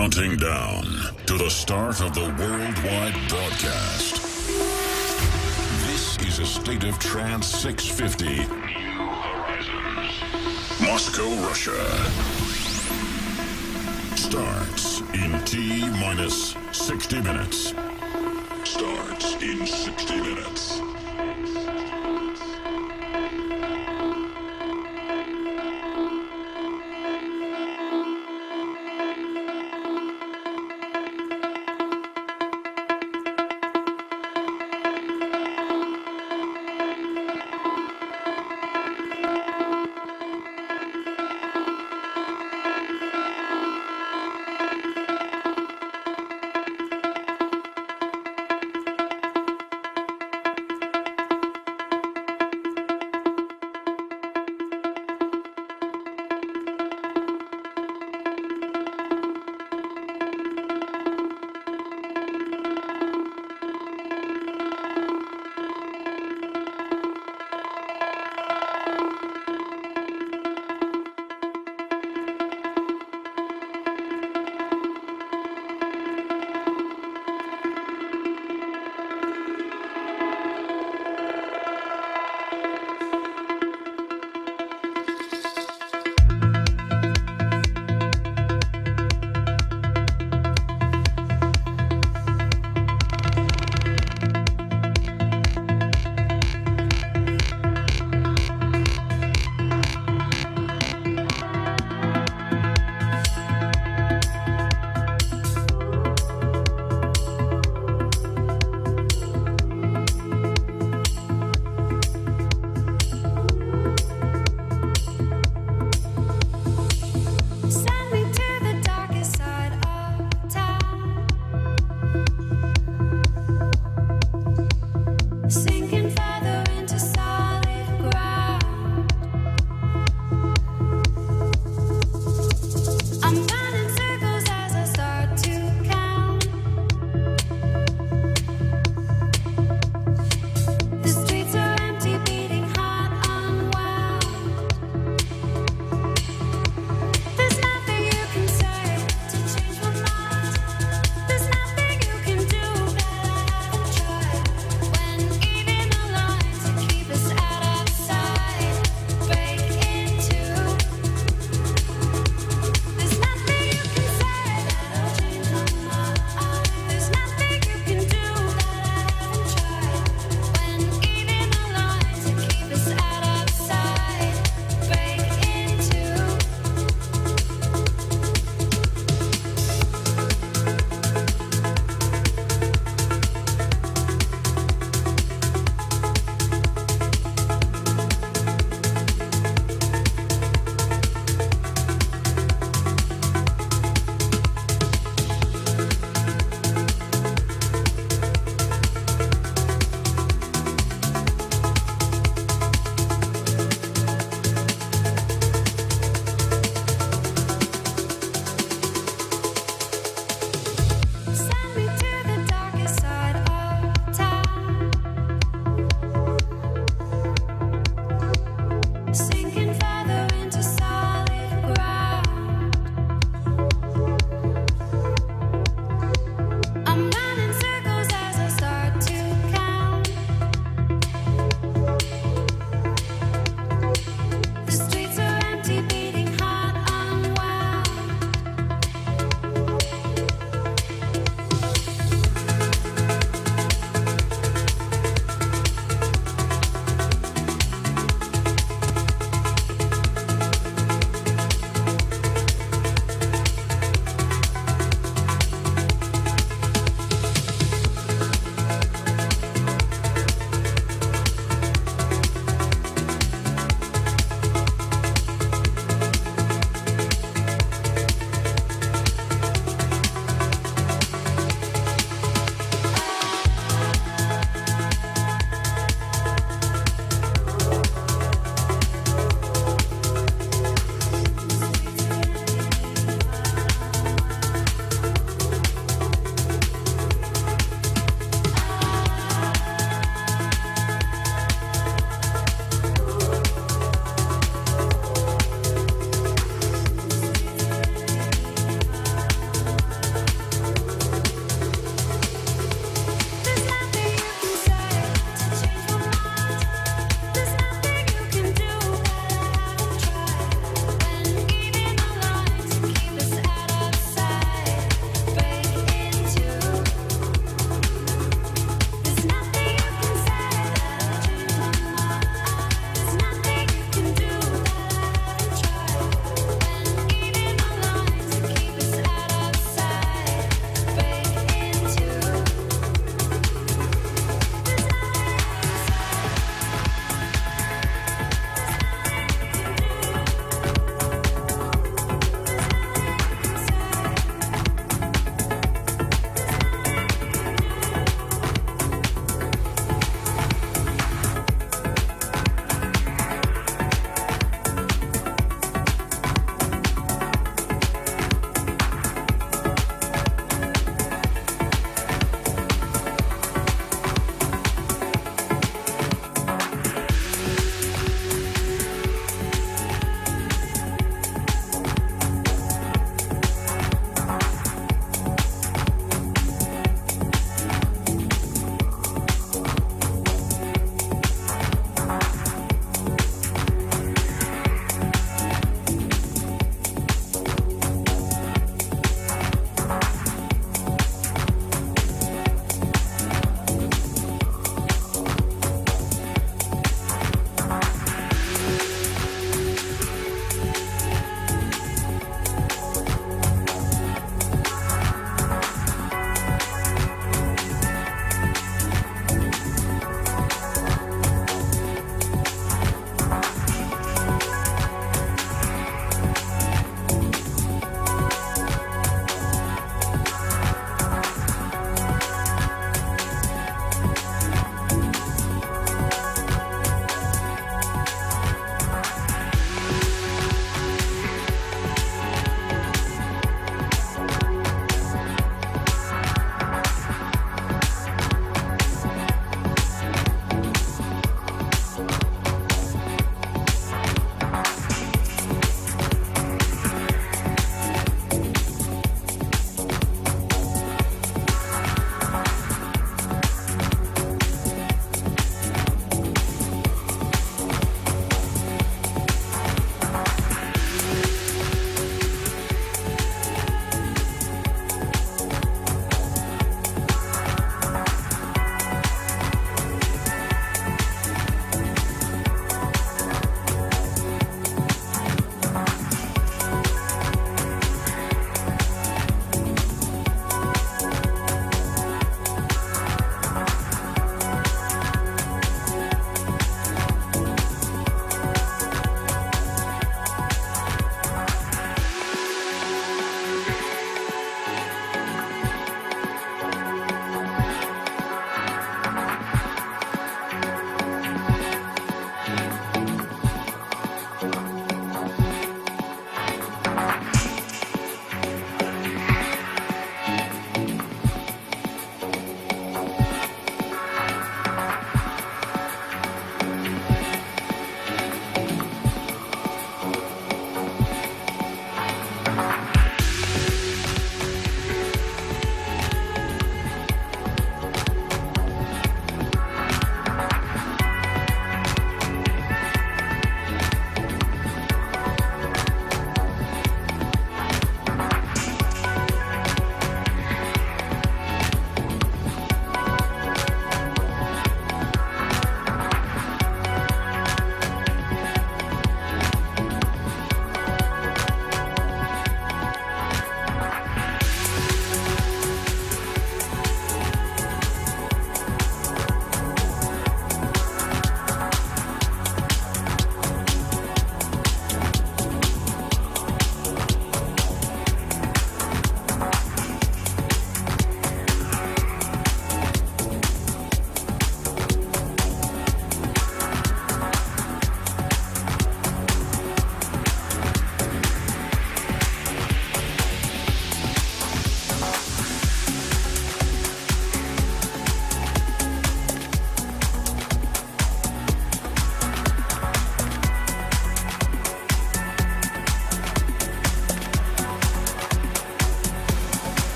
Counting down to the start of the worldwide broadcast. This is a State of Trance 650. New Horizons. Moscow, Russia. Starts in T-minus 60 minutes. Starts in 60 minutes.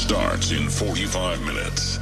starts in 45 minutes.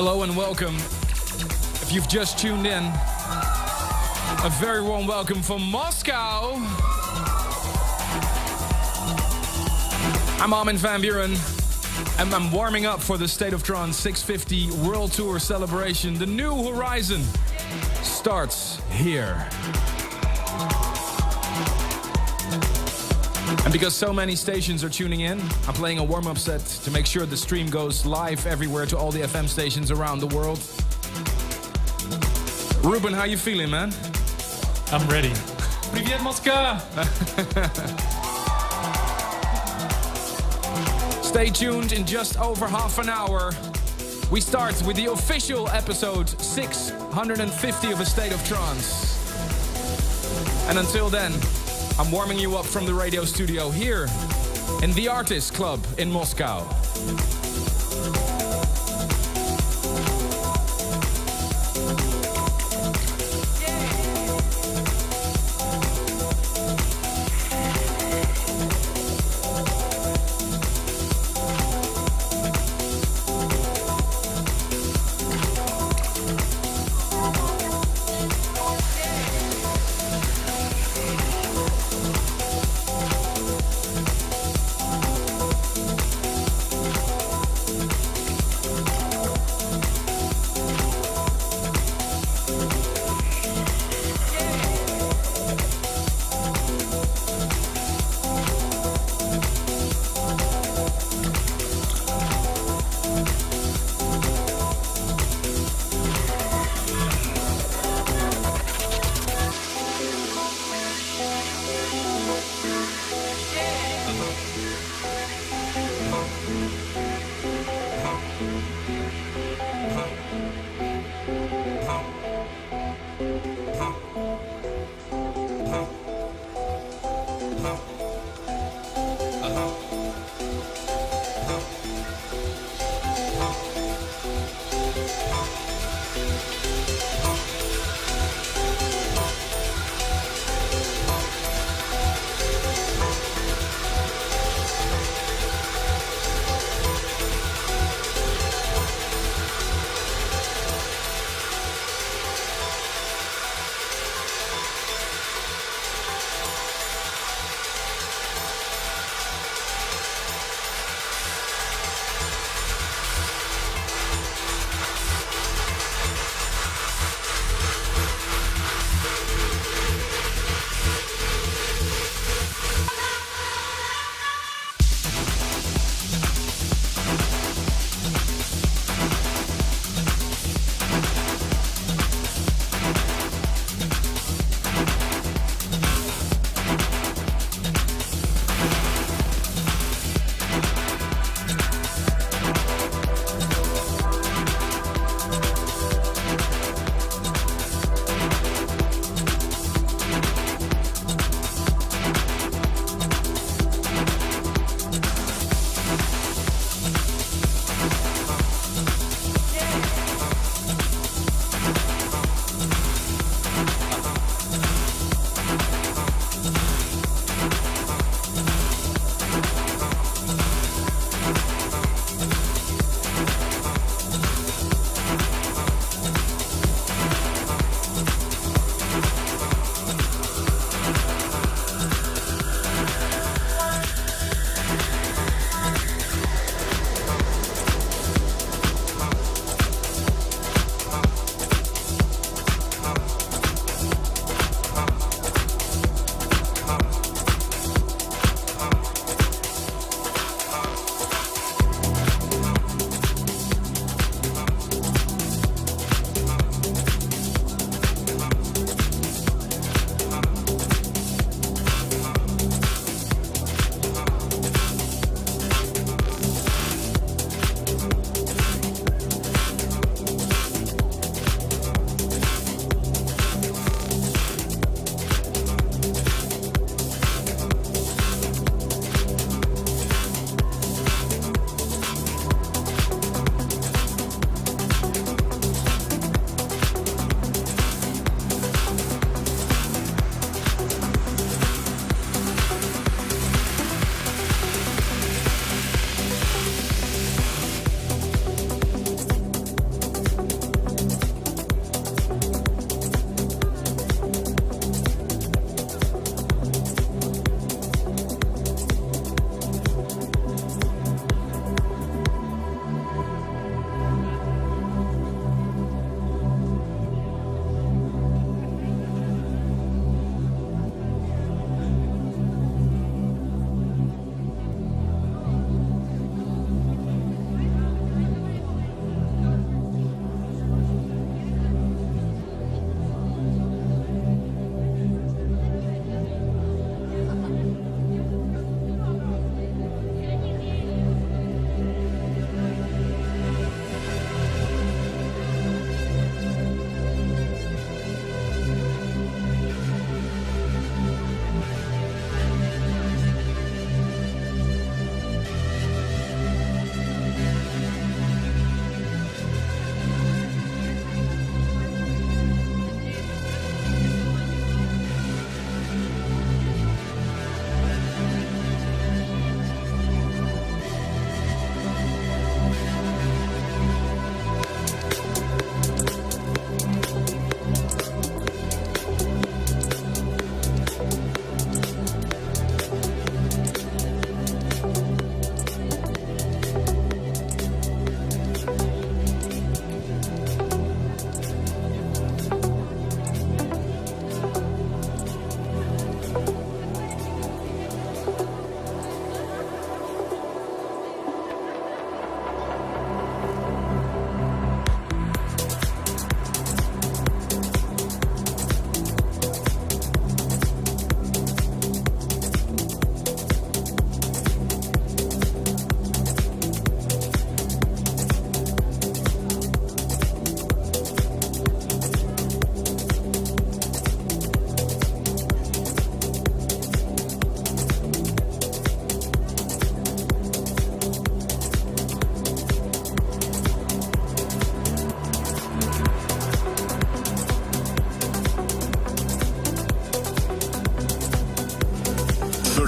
Hello and welcome. If you've just tuned in, a very warm welcome from Moscow. I'm Armin van Buren, and I'm warming up for the State of Trance 650 World Tour celebration. The new horizon starts here. And because so many stations are tuning in, I'm playing a warm-up set to make sure the stream goes live everywhere to all the FM stations around the world. Ruben, how you feeling, man? I'm ready. Привет, Moscow! Stay tuned. In just over half an hour, we start with the official episode 650 of A State of Trance. And until then, I'm warming you up from the radio studio here in the Artists Club in Moscow.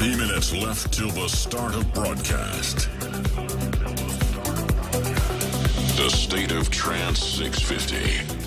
3 minutes left till the start of broadcast. The State of Trance 650.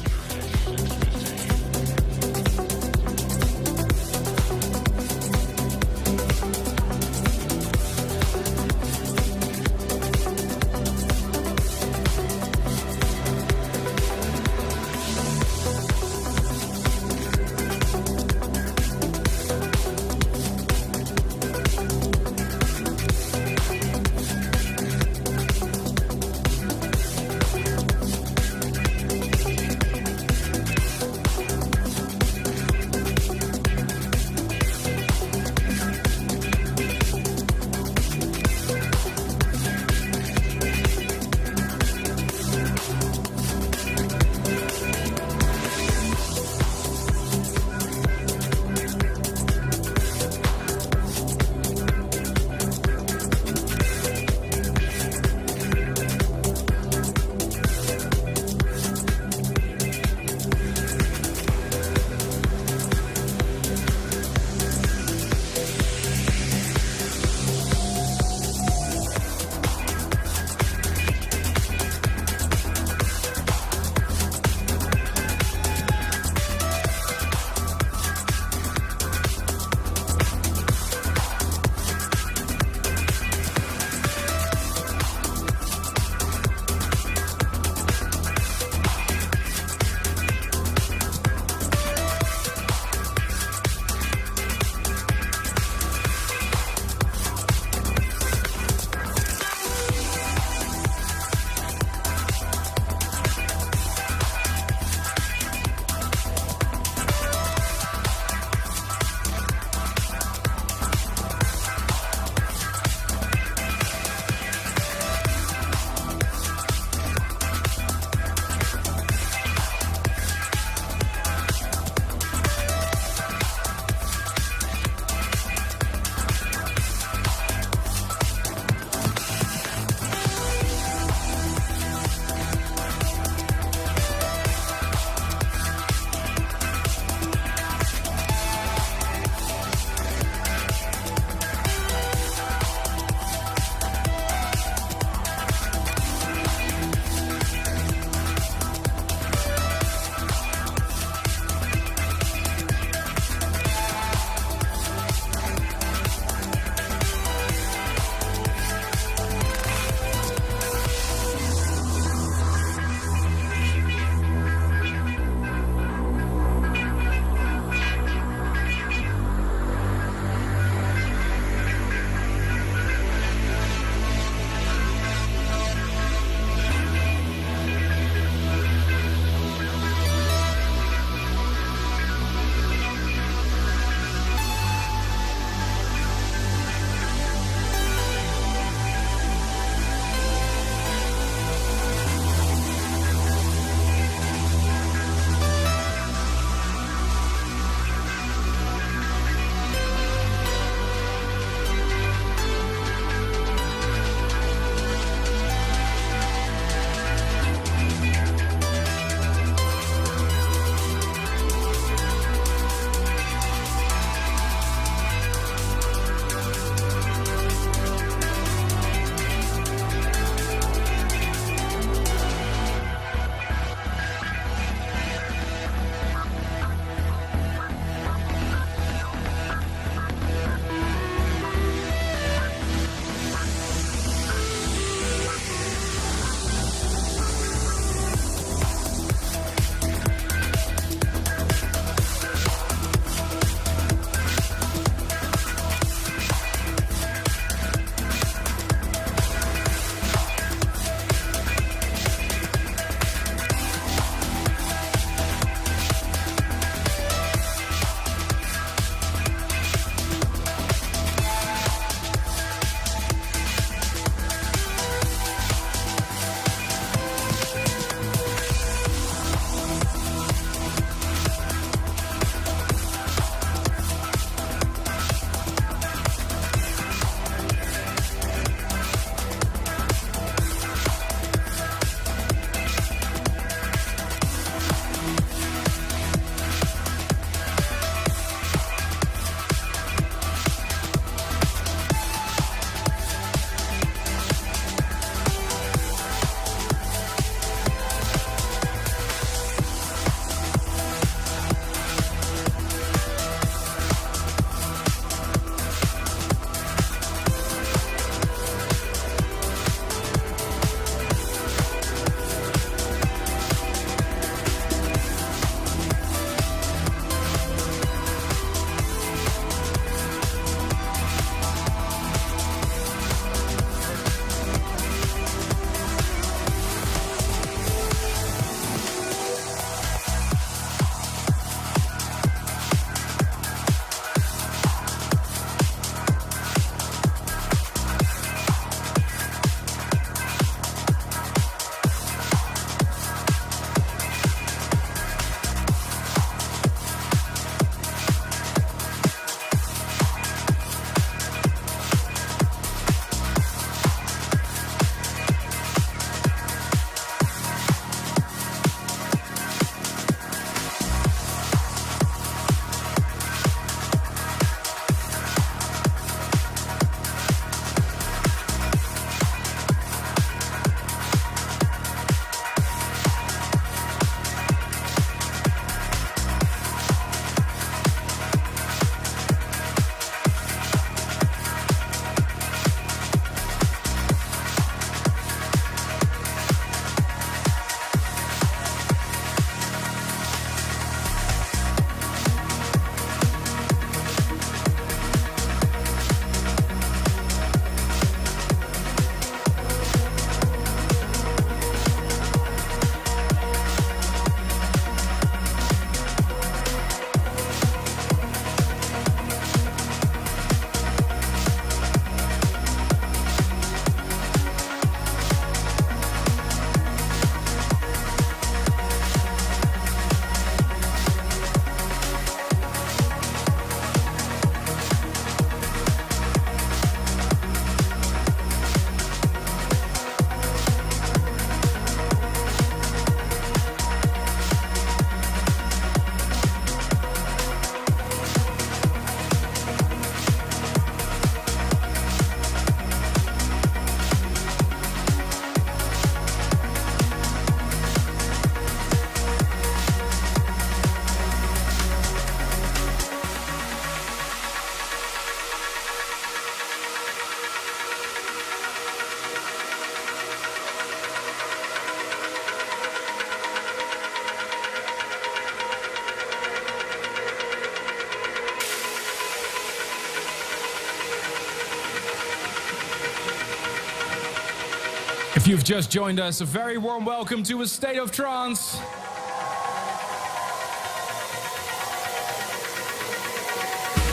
you've just joined us, a very warm welcome to A State of Trance.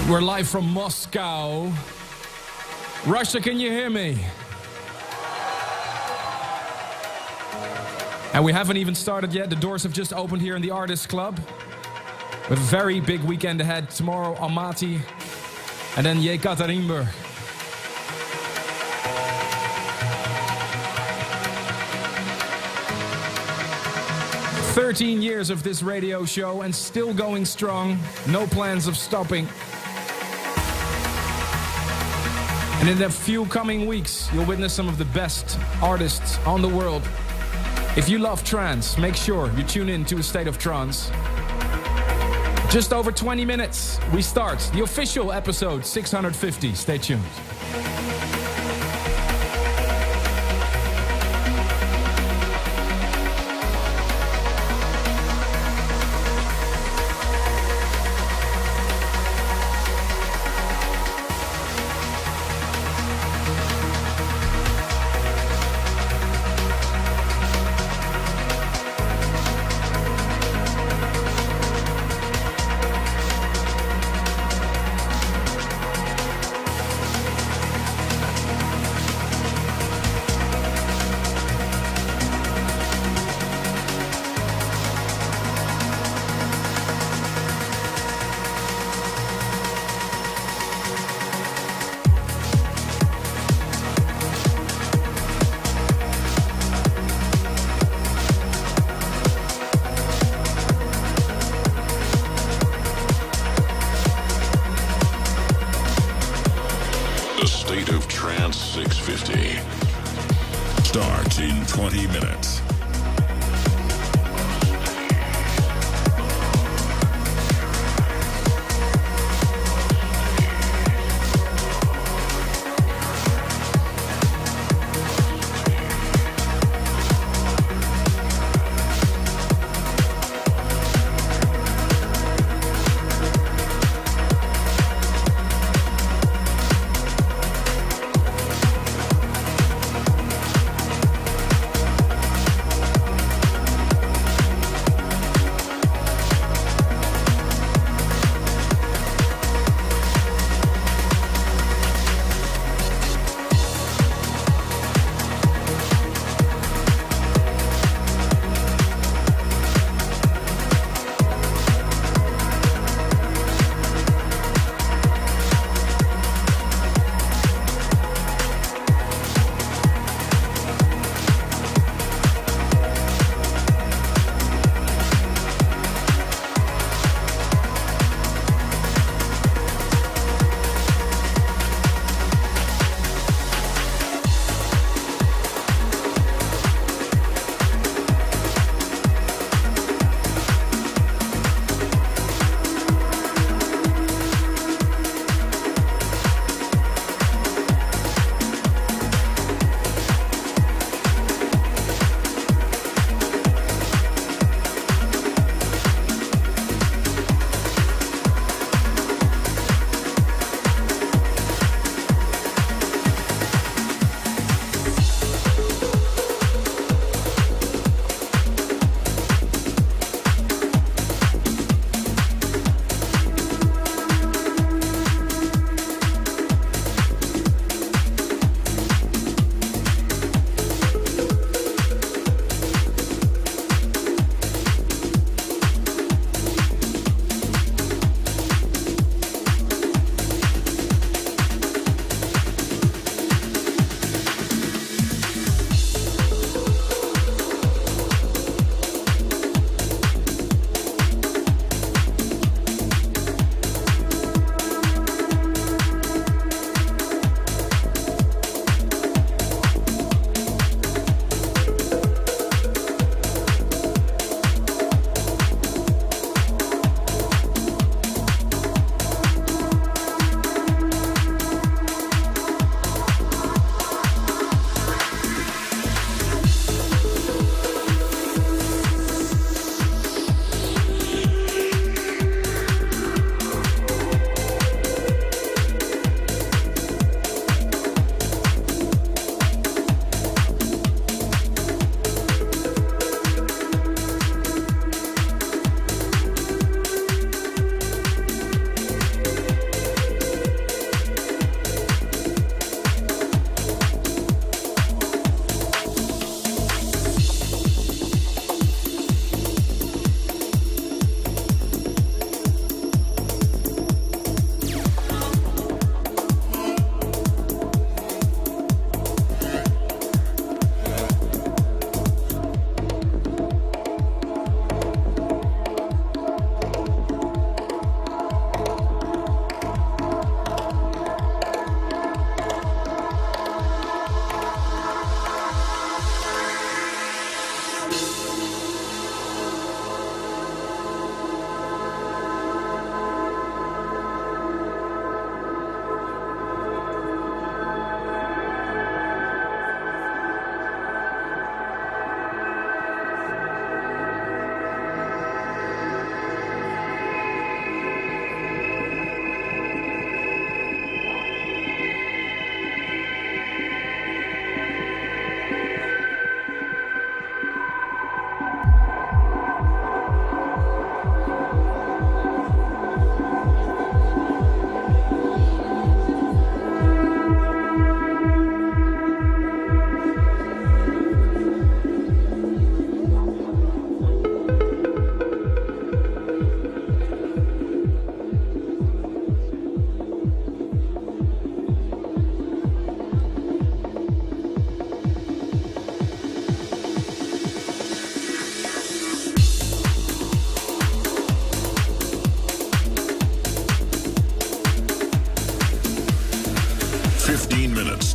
We're live from Moscow. Russia, can you hear me? And we haven't even started yet. The doors have just opened here in the Artists Club. We have a very big weekend ahead. Tomorrow, Almaty, and then Yekaterinburg. 13 years of this radio show and still going strong. No plans of stopping. And in the few coming weeks, you'll witness some of the best artists on the world. If you love trance, make sure you tune in to A State of Trance. Just over 20 minutes, we start the official episode 650. Stay tuned.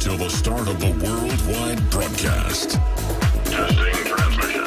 till the start of the worldwide broadcast. Testing transmission.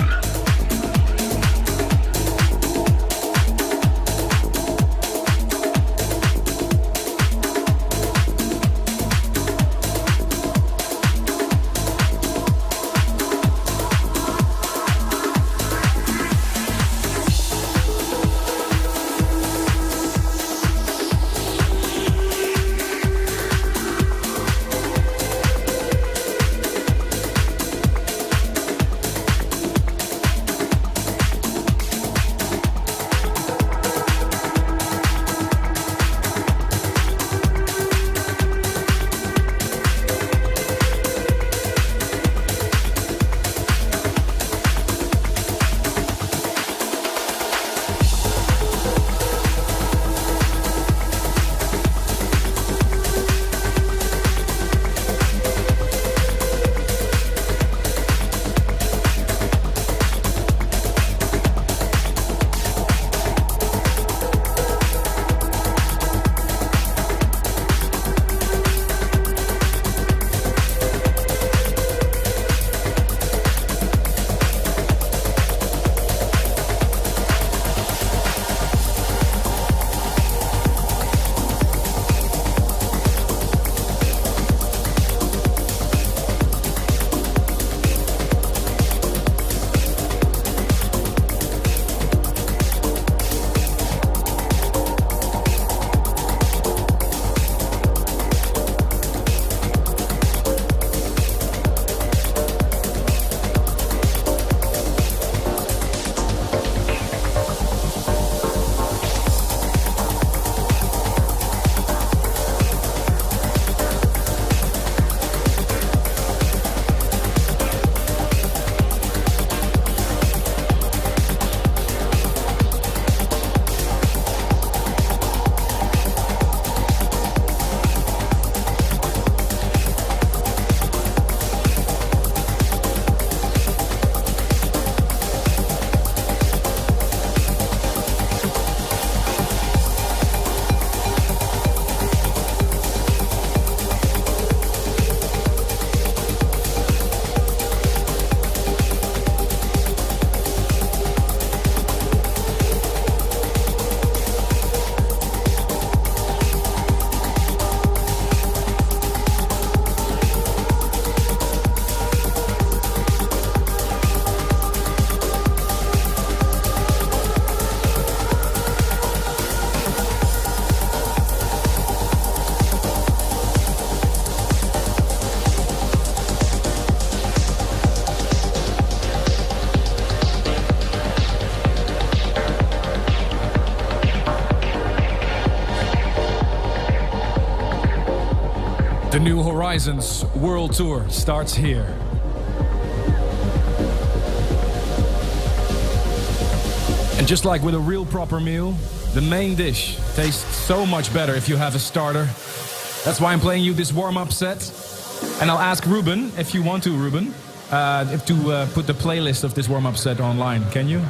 The New Horizons World Tour starts here. And just like with a real proper meal, the main dish tastes so much better if you have a starter. That's why I'm playing you this warm-up set. And I'll ask Ruben, if you want to, Ruben, to put the playlist of this warm-up set online. Can you?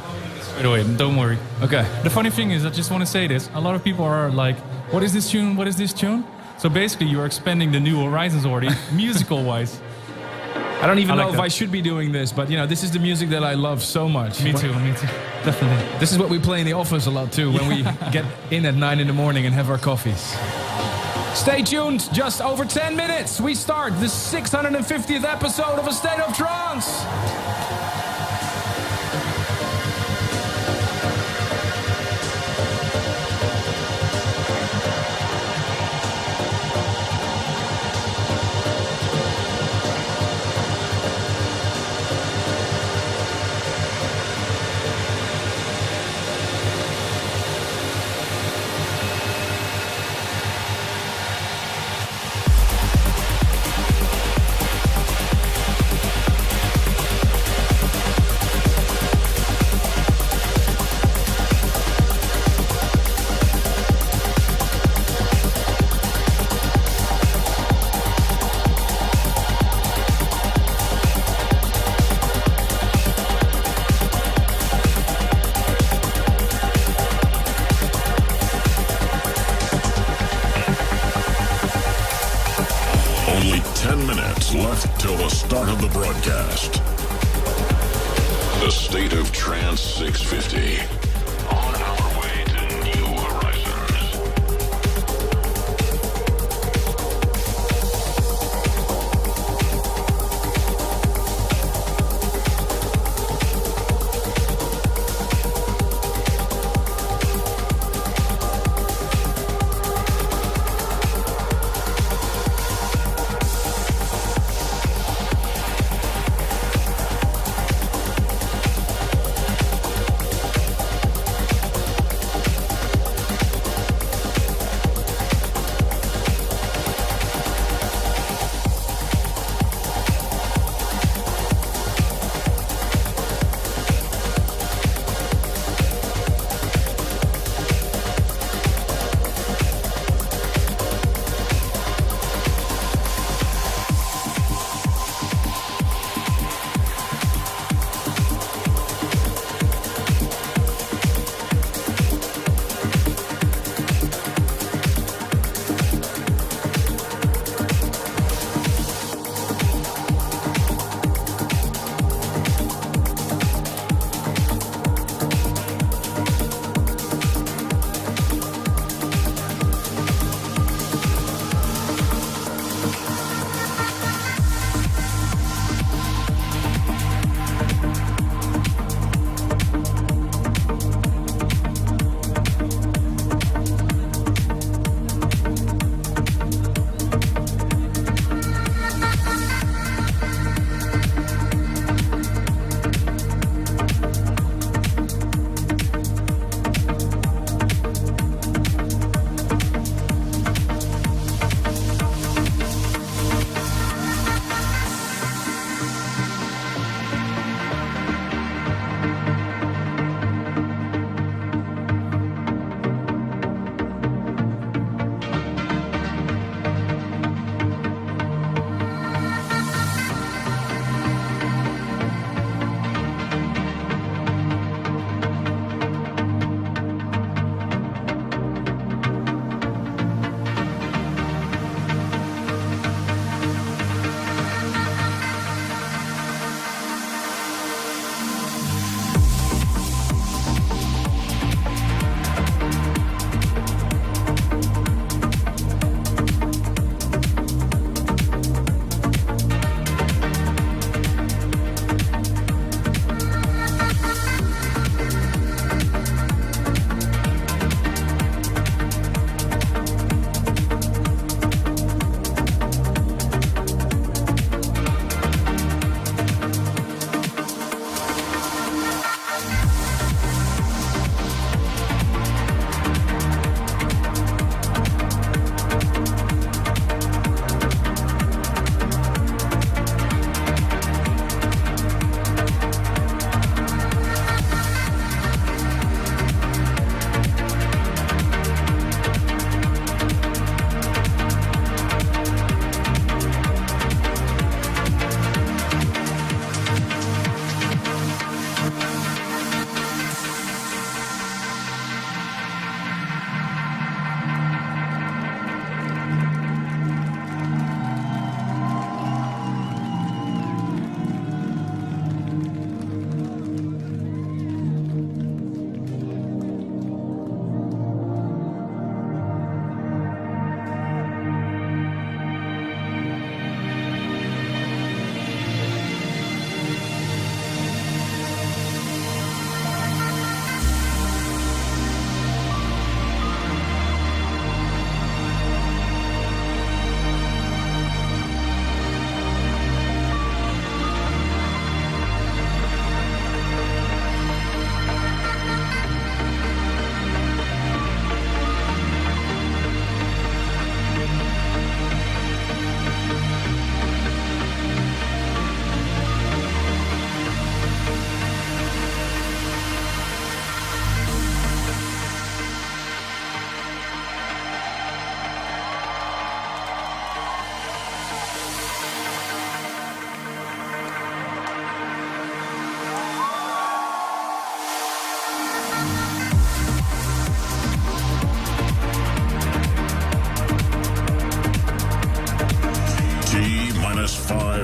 Wait, don't worry. Okay. The funny thing is, I just want to say this. A lot of people are like, what is this tune? What is this tune? So basically, you're expanding the New Horizons already, musical-wise. I don't even I like know if that. I should be doing this, but you know, this is the music that I love so much. Me too, definitely. This is what we play in the office a lot too, when we get in at 9 in the morning and have our coffees. Stay tuned, just over 10 minutes, we start the 650th episode of A State of Trance. 10 minutes left till the start of the broadcast. The State of Trance 650. On our way to new horizons.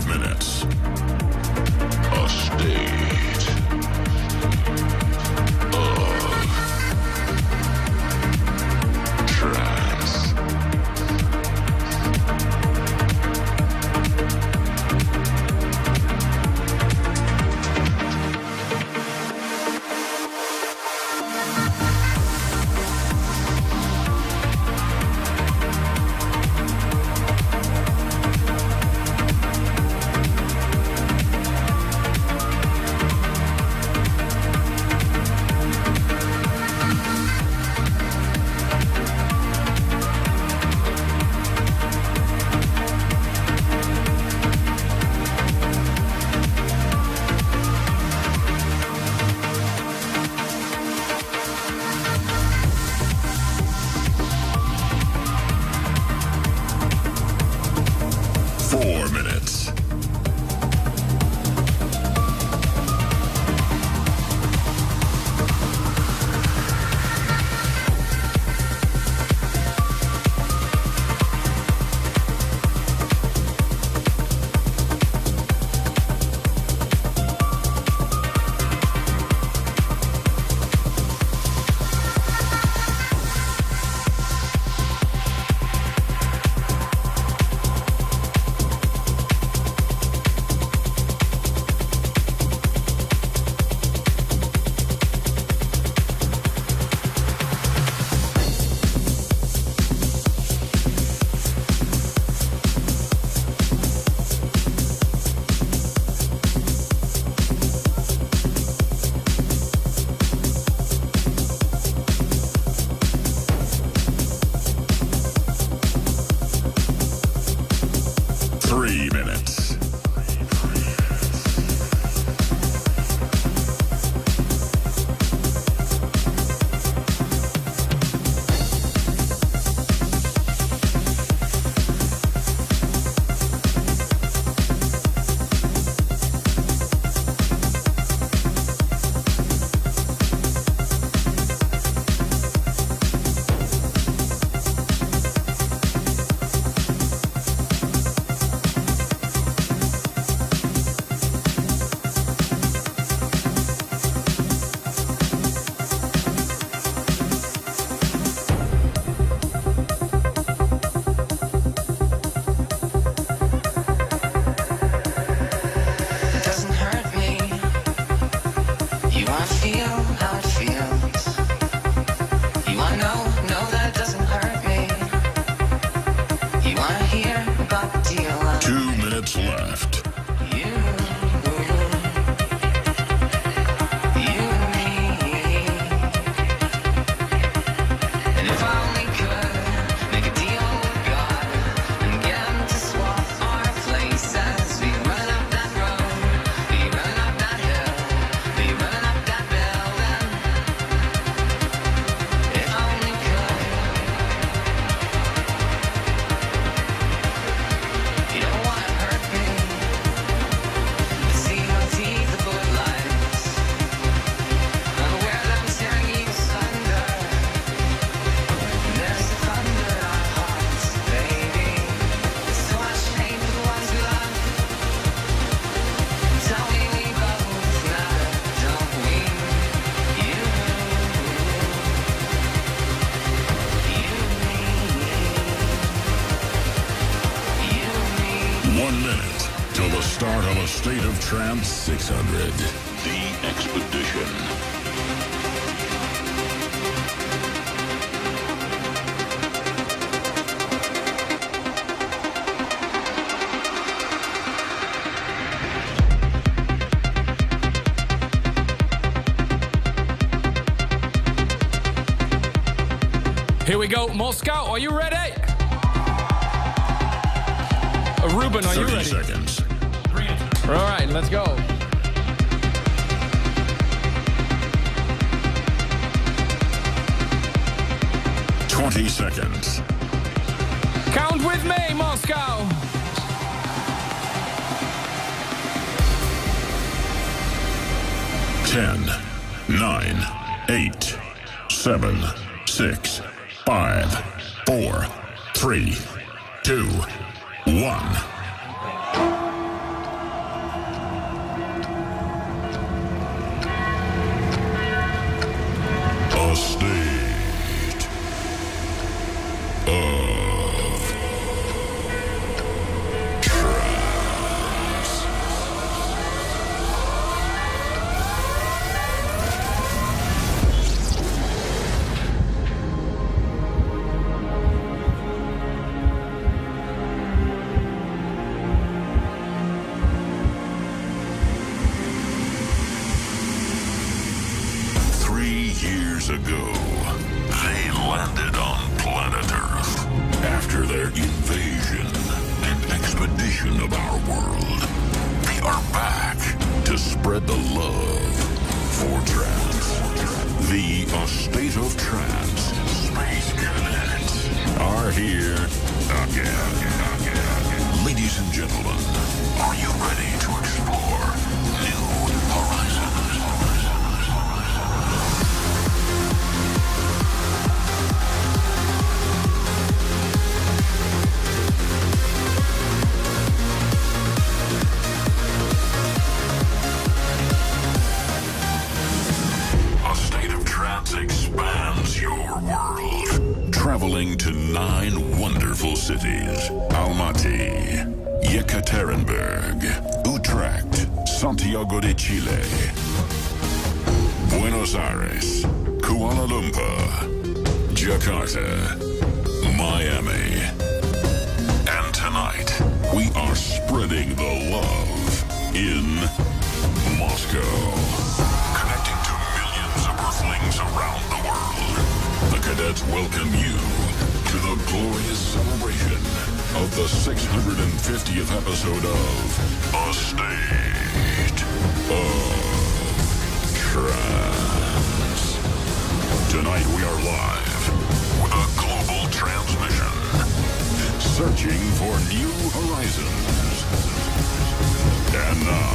5 minutes. A state of trance. Start of a State of Trance 600. The Expedition. Here we go, Moscow, are you ready? Ruben, are you ready? 30 seconds. All right, let's go. Twenty seconds. Count with me, Moscow. 10, 9, 8, 7, 6, 5, 4, 3, 2, 1. of Trance, Space Cadets, are here again. Ladies and gentlemen, are you ready to explore new horizons? A state of trance expands your world. Traveling to 9 wonderful cities: Almaty, Yekaterinburg, Utrecht, Santiago de Chile, Buenos Aires, Kuala Lumpur, Jakarta, Miami. And tonight, we are spreading the love in Moscow. Connecting to millions of Earthlings around the world. The cadets welcome you to the glorious celebration of the 650th episode of A State of Trance. Tonight we are live with a global transmission, searching for new horizons. And now,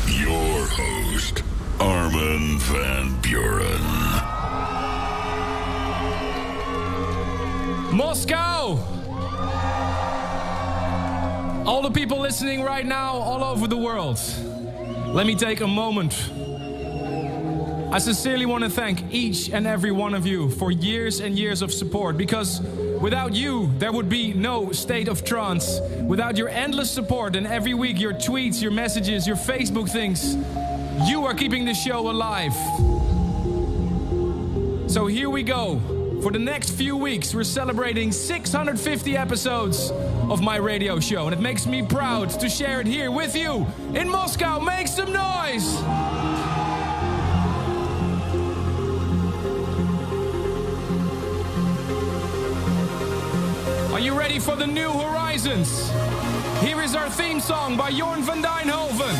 your host, Armin van Buren. Moscow! All the people listening right now all over the world, let me take a moment. I sincerely want to thank each and every one of you for years and years of support, because without you, there would be no State of Trance. Without your endless support and every week your tweets, your messages, your Facebook things, you are keeping the show alive. So here we go. For the next few weeks, we're celebrating 650 episodes of my radio show, and it makes me proud to share it here with you in Moscow. Make some noise! Are you ready for the new horizons? Here is our theme song by Jorn van Dijnhoven.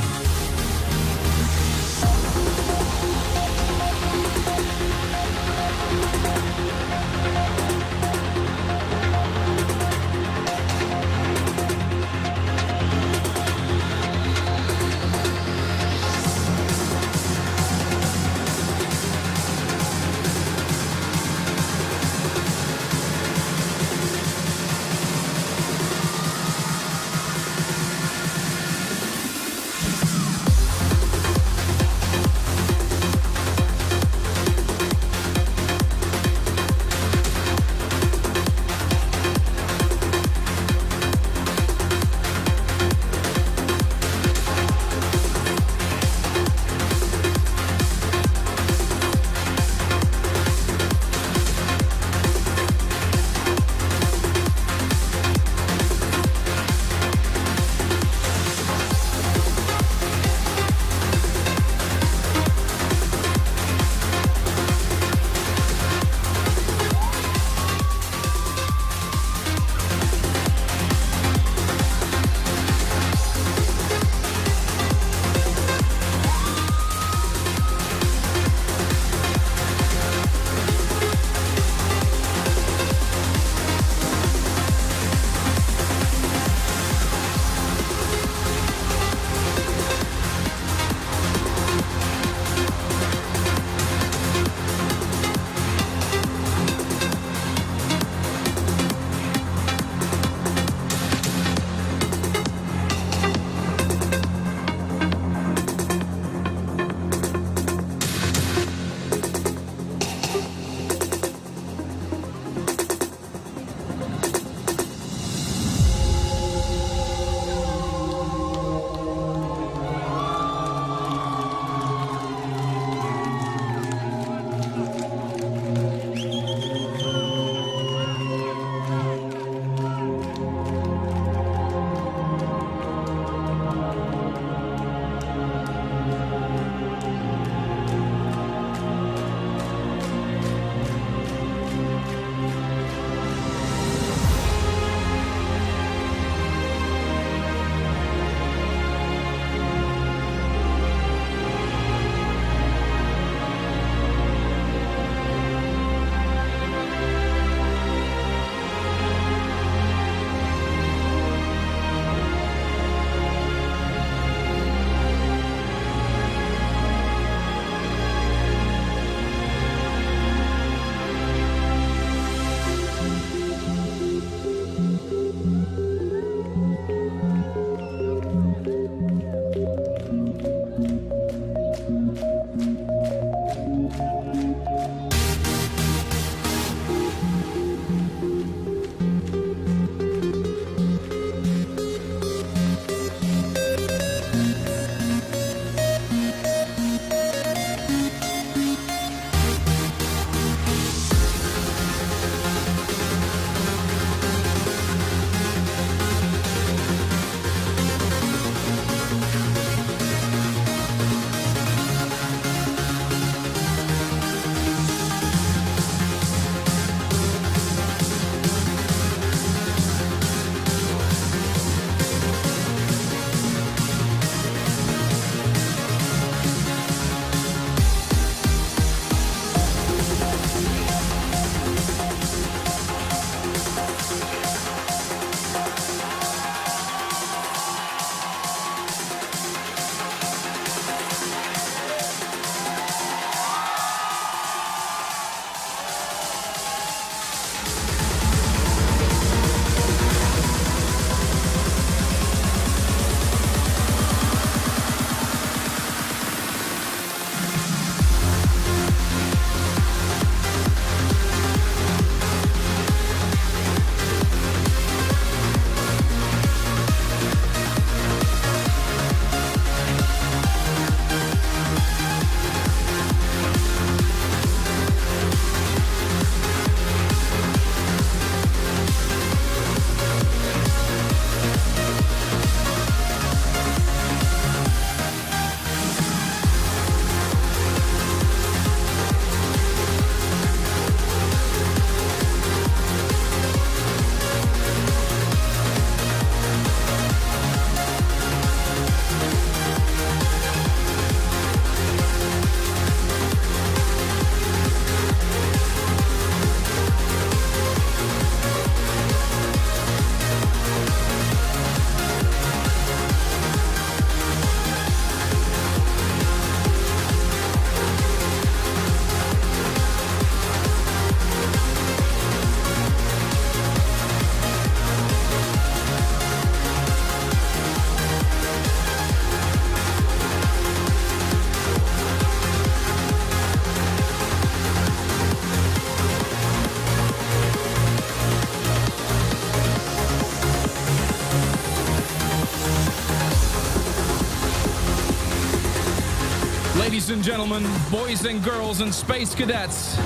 and gentlemen, boys and girls and space cadets.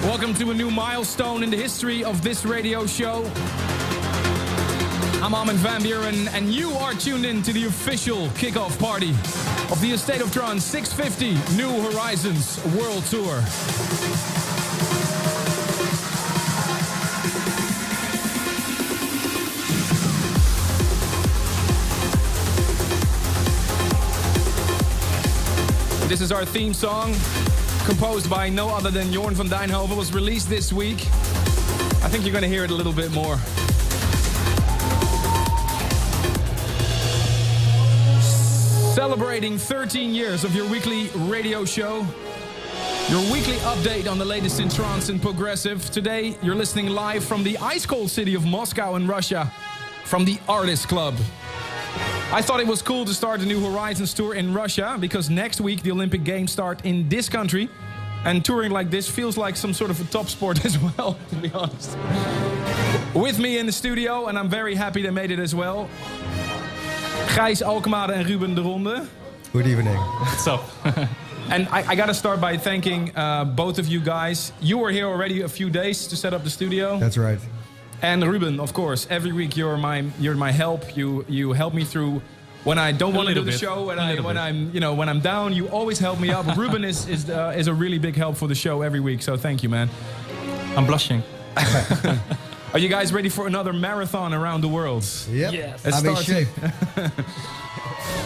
Welcome to a new milestone in the history of this radio show. I'm Armin van Buren, and you are tuned in to the official kickoff party of the Estate of Trance 650 New Horizons World Tour. This is our theme song, composed by no other than Jorn van Dijnhoven. Was released this week. I think you're going to hear it a little bit more. Celebrating 13 years of your weekly radio show, your weekly update on the latest in trance and progressive. Today, you're listening live from the ice-cold city of Moscow in Russia, from the Artists Club. I thought it was cool to start the New Horizons tour in Russia, because next week the Olympic Games start in this country. And touring like this feels like some sort of a top sport as well, to be honest. With me in the studio, and I'm very happy they made it as well, Gijs Alkemade and Ruben de Ronde. Good evening. What's up? And I gotta start by thanking both of you guys. You were here already a few days to set up the studio. That's right. And Ruben, of course, every week you're my help. You help me through when I don't want to do the show, and when I'm down, you always help me up. Ruben is a really big help for the show every week. So thank you, man. I'm blushing. Are you guys ready for another marathon around the world? Yep. Yes. Let's I'm in start. shape.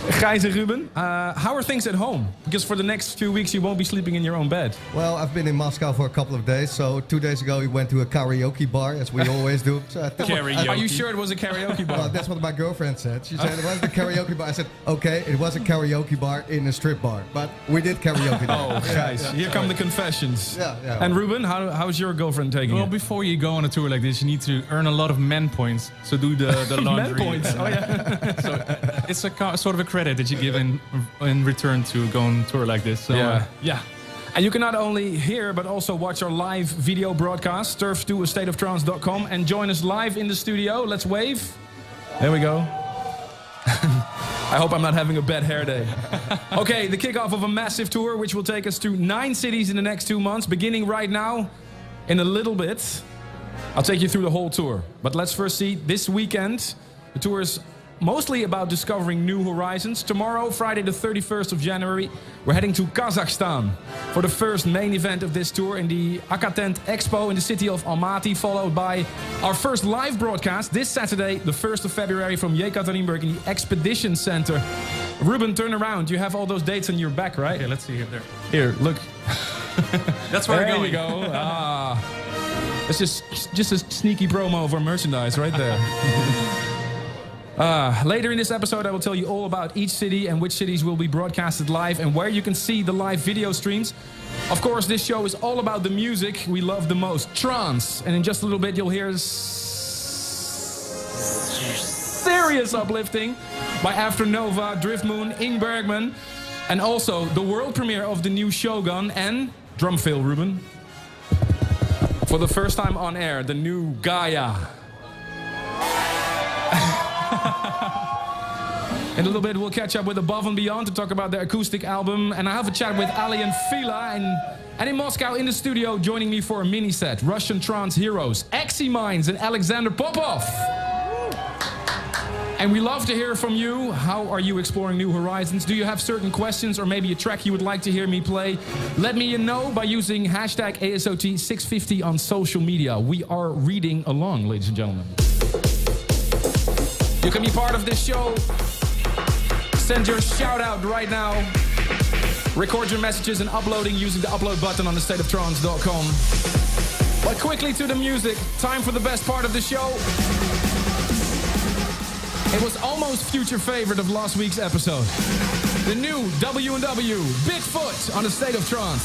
Gijs and Ruben, how are things at home? Because for the next few weeks you won't be sleeping in your own bed. Well, I've been in Moscow for a couple of days. So 2 days ago we went to a karaoke bar, as we always do. So Karaoke. Are you sure it was a karaoke bar? Well, that's what my girlfriend said. She said it was the karaoke bar. I said, okay, it was a karaoke bar in a strip bar. But we did karaoke there. Oh, Gijs, here come the confessions. Yeah. And Ruben, how's your girlfriend taking Well, it? before you go on a tour like this, you need to earn a lot of men points. So do the laundry. Men points. Oh yeah. So it's a sort of a credit that you give in return to go on tour like this. So, Yeah. And you can not only hear, but also watch our live video broadcast, surf to stateoftrance.com, and join us live in the studio. Let's wave. There we go. I hope I'm not having a bad hair day. Okay, the kickoff of a massive tour, which will take us to 9 cities in the next 2 months, beginning right now in a little bit. I'll take you through the whole tour. But let's first see this weekend. The tour is mostly about discovering new horizons. Tomorrow, Friday the 31st of January, we're heading to Kazakhstan for the first main event of this tour in the Akatent Expo in the city of Almaty, followed by our first live broadcast this Saturday, the 1st of February, from Yekaterinburg in the Expedition Center. Ruben, turn around. You have all those dates on your back, right? Okay, let's see if there. Here, look. That's where There we're we going. go. It's just a sneaky promo of our merchandise right there. Later in this episode, I will tell you all about each city and which cities will be broadcasted live and where you can see the live video streams. Of course, this show is all about the music we love the most, trance. And in just a little bit, you'll hear serious uplifting by Afternova, Driftmoon, Ing Bergman, and also the world premiere of the new Shogun and, drum fill, Ruben, for the first time on air, the new Gaia. In a little bit, we'll catch up with Above and Beyond to talk about their acoustic album. And I have a chat with Ali and Fila. And in Moscow, in the studio, joining me for a mini set, Russian trance heroes, Exy Minds and Alexander Popov. And we love to hear from you. How are you exploring new horizons? Do you have certain questions or maybe a track you would like to hear me play? Let me know by using hashtag ASOT650 on social media. We are reading along, ladies and gentlemen. You can be part of this show. Send your shout out right now. Record your messages and uploading using the upload button on thestateoftrance.com. But quickly to the music. Time for the best part of the show. It was almost future favorite of last week's episode. The new W&W Bigfoot on the State of Trance.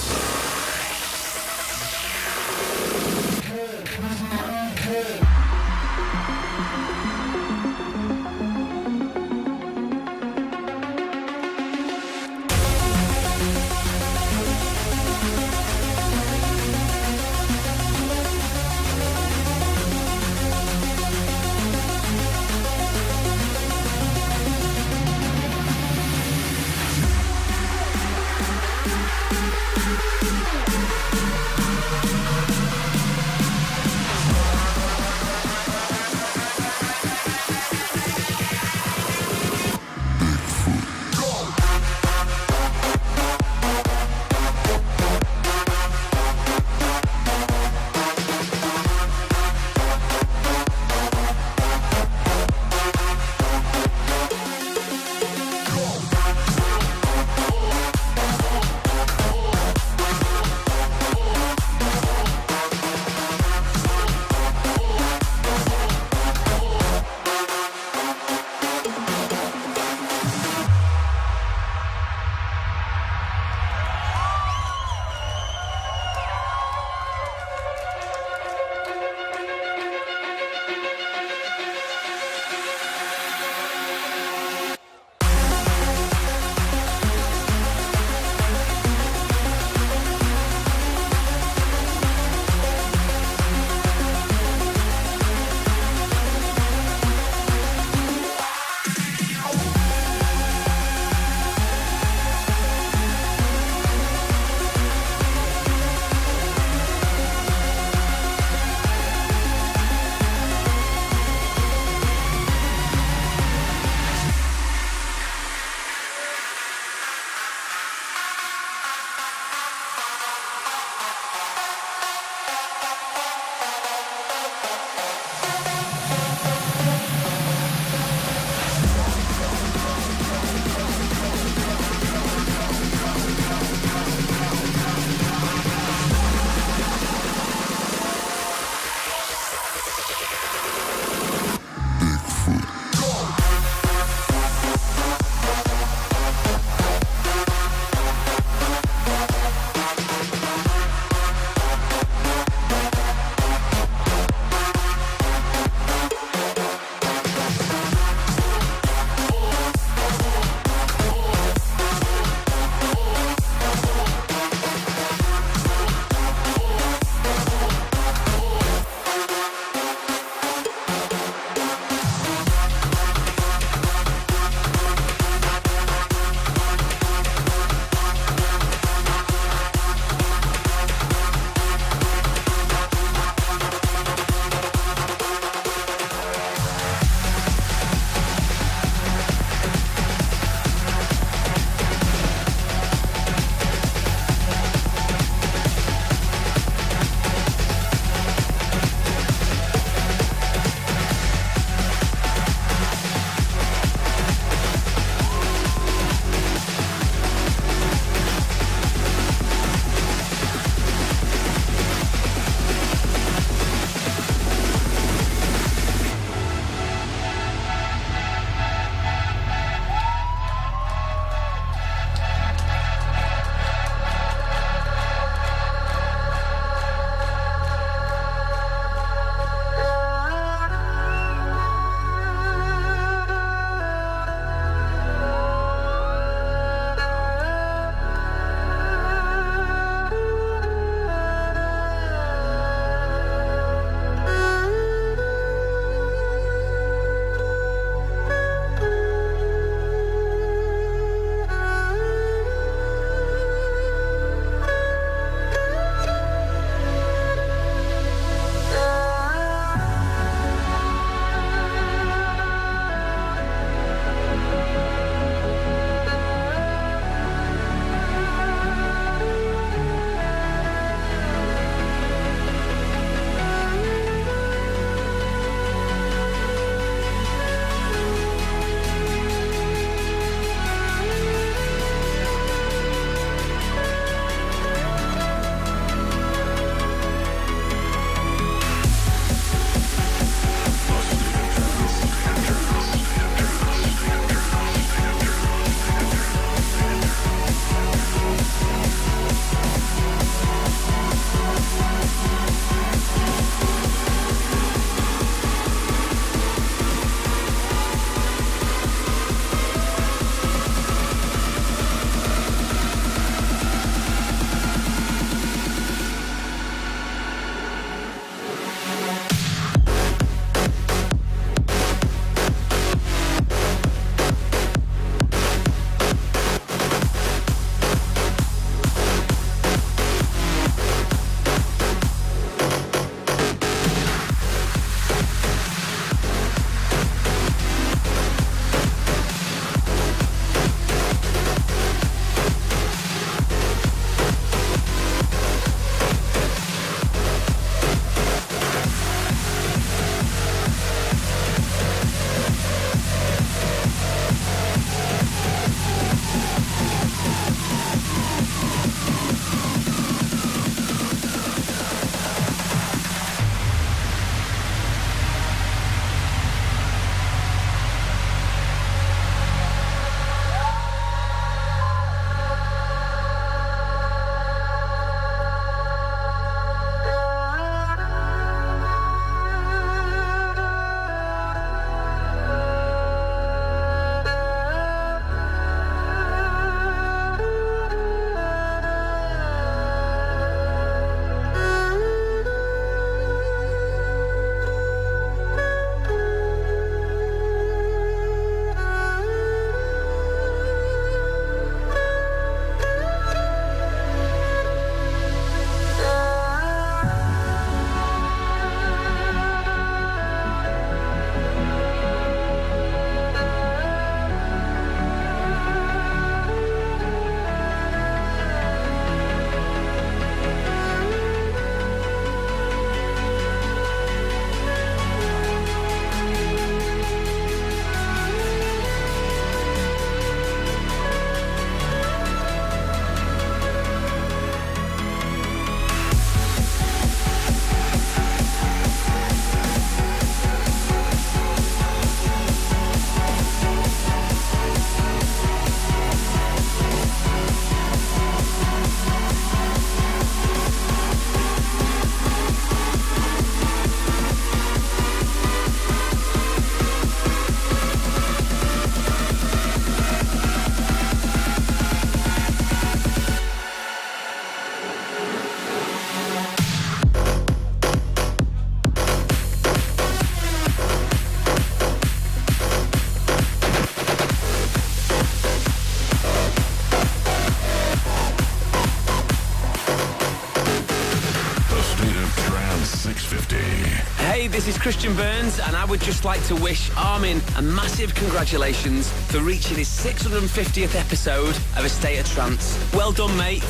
State of Trance 650. Hey, this is Christian Burns, and I would just like to wish Armin a massive congratulations for reaching his 650th episode of A State of Trance. Well done, mate.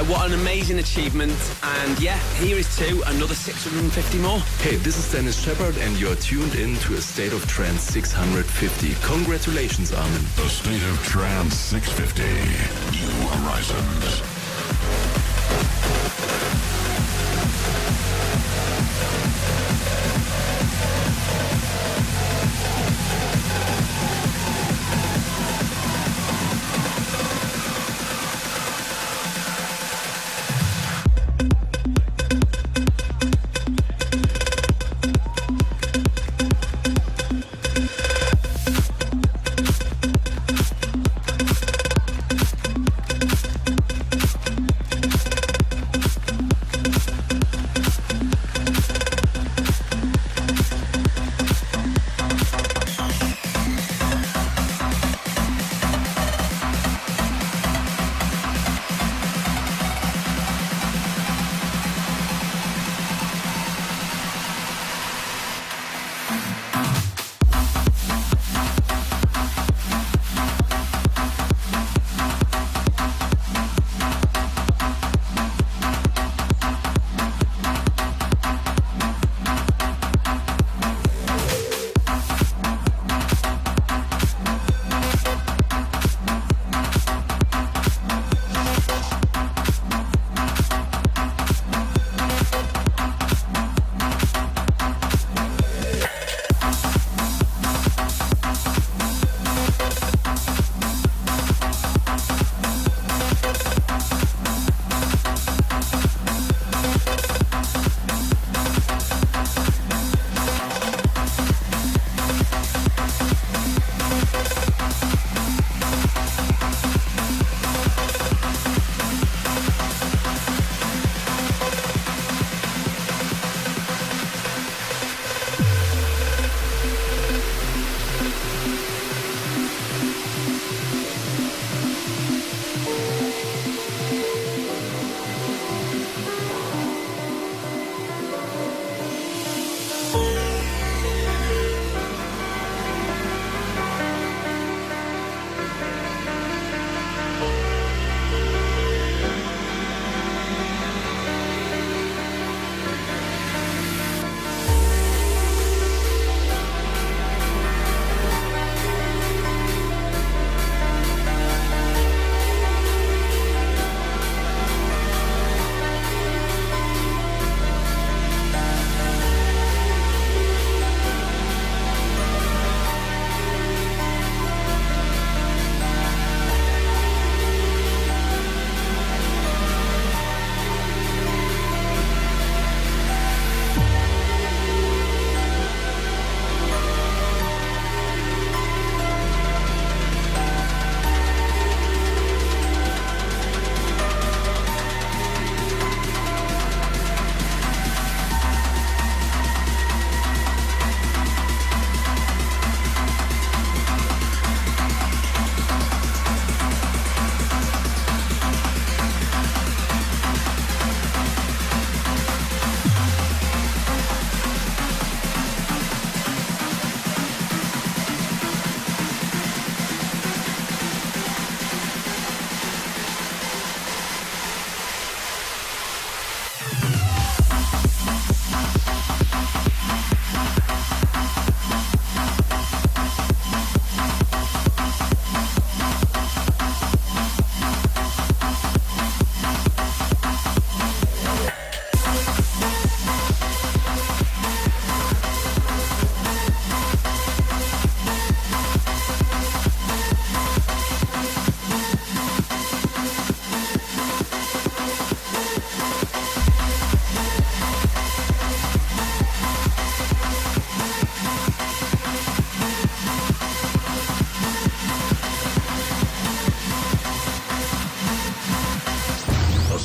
What an amazing achievement. And yeah, here is to another 650 more. Hey, this is Dennis Shepard, and you're tuned in to A State of Trance 650. Congratulations, Armin. A State of Trance 650. New Horizons.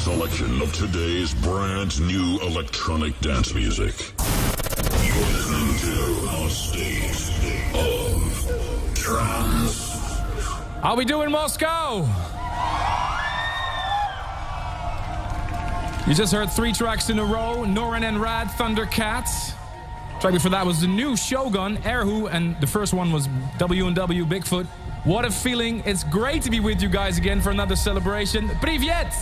selection of today's brand new electronic dance music. You're listening to A State of Trance. How we doing, Moscow? You just heard 3 tracks in a row. Norin and Rad, Thundercats. Track before that was the new Shogun, Erhu, and the first one was W&W, Bigfoot. What a feeling. It's great to be with you guys again for another celebration. Privyet!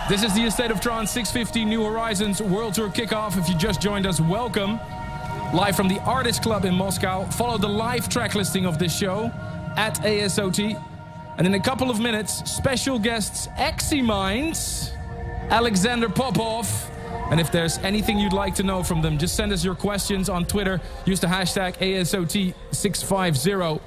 This is the Estate of Trance 650 New Horizons World Tour kickoff. If you just joined us, welcome. Live from the Artist Club in Moscow. Follow the live track listing of this show at ASOT. And in a couple of minutes, special guests Eximind, Alexander Popov. And if there's anything you'd like to know from them, just send us your questions on Twitter. Use the hashtag ASOT650.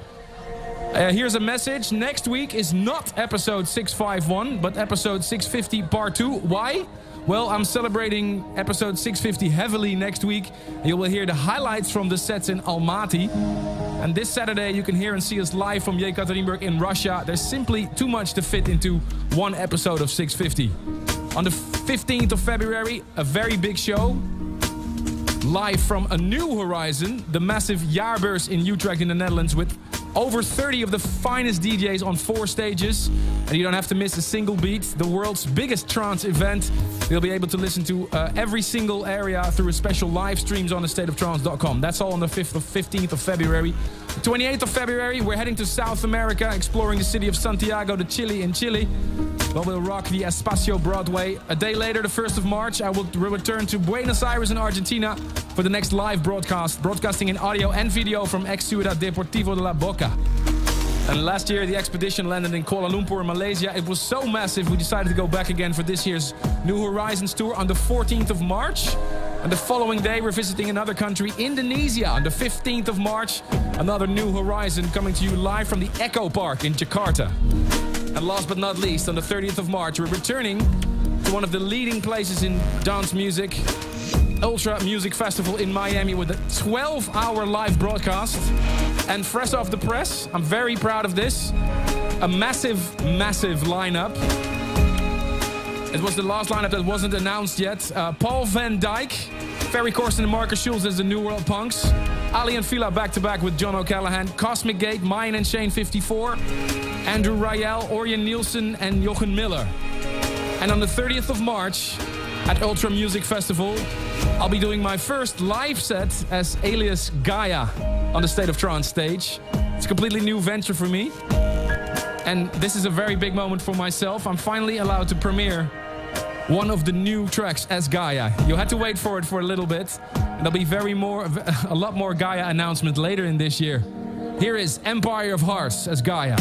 Here's a message. Next week is not episode 651, but episode 650 part 2. Why? Well, I'm celebrating episode 650 heavily next week. You will hear the highlights from the sets in Almaty. And this Saturday, you can hear and see us live from Yekaterinburg in Russia. There's simply too much to fit into one episode of 650. On the 15th of February, a very big show. Live from a new horizon, the massive Jaarbeurs in Utrecht in the Netherlands with over 30 of the finest DJs on 4 stages. And you don't have to miss a single beat. The world's biggest trance event. You'll be able to listen to every single area through a special live streams on thestateoftrance.com. That's all on the 15th of February. The 28th of February, we're heading to South America, exploring the city of Santiago de Chile in Chile. Well, we'll rock the Espacio Broadway. A day later, the 1st of March, I will return to Buenos Aires in Argentina for the next live broadcast, broadcasting in audio and video from ex-Ciudad Deportivo de la Boca. And last year, the expedition landed in Kuala Lumpur, Malaysia. It was so massive, we decided to go back again for this year's New Horizons tour on the 14th of March. And the following day, we're visiting another country, Indonesia, on the 15th of March. Another New Horizon coming to you live from the Echo Park in Jakarta. And last but not least, on the 30th of March, we're returning to one of the leading places in dance music, Ultra Music Festival in Miami, with a 12-hour live broadcast. And fresh off the press, I'm very proud of this, a massive, massive lineup. It was the last lineup that wasn't announced yet. Paul van Dyk, Ferry Corsten and Marcus Schulz as the New World Punks. Ali and Fila back-to-back with John O'Callaghan. Cosmic Gate, Mayan and Shane 54. Andrew Rayel, Orion Nielsen and Jochen Miller. And on the 30th of March at Ultra Music Festival, I'll be doing my first live set as alias Gaia on the State of Trance stage. It's a completely new venture for me. And this is a very big moment for myself. I'm finally allowed to premiere one of the new tracks as Gaia. You had to wait for it for a little bit. And there'll be a lot more Gaia announcement later in this year. Here is Empire of Hearts as Gaia.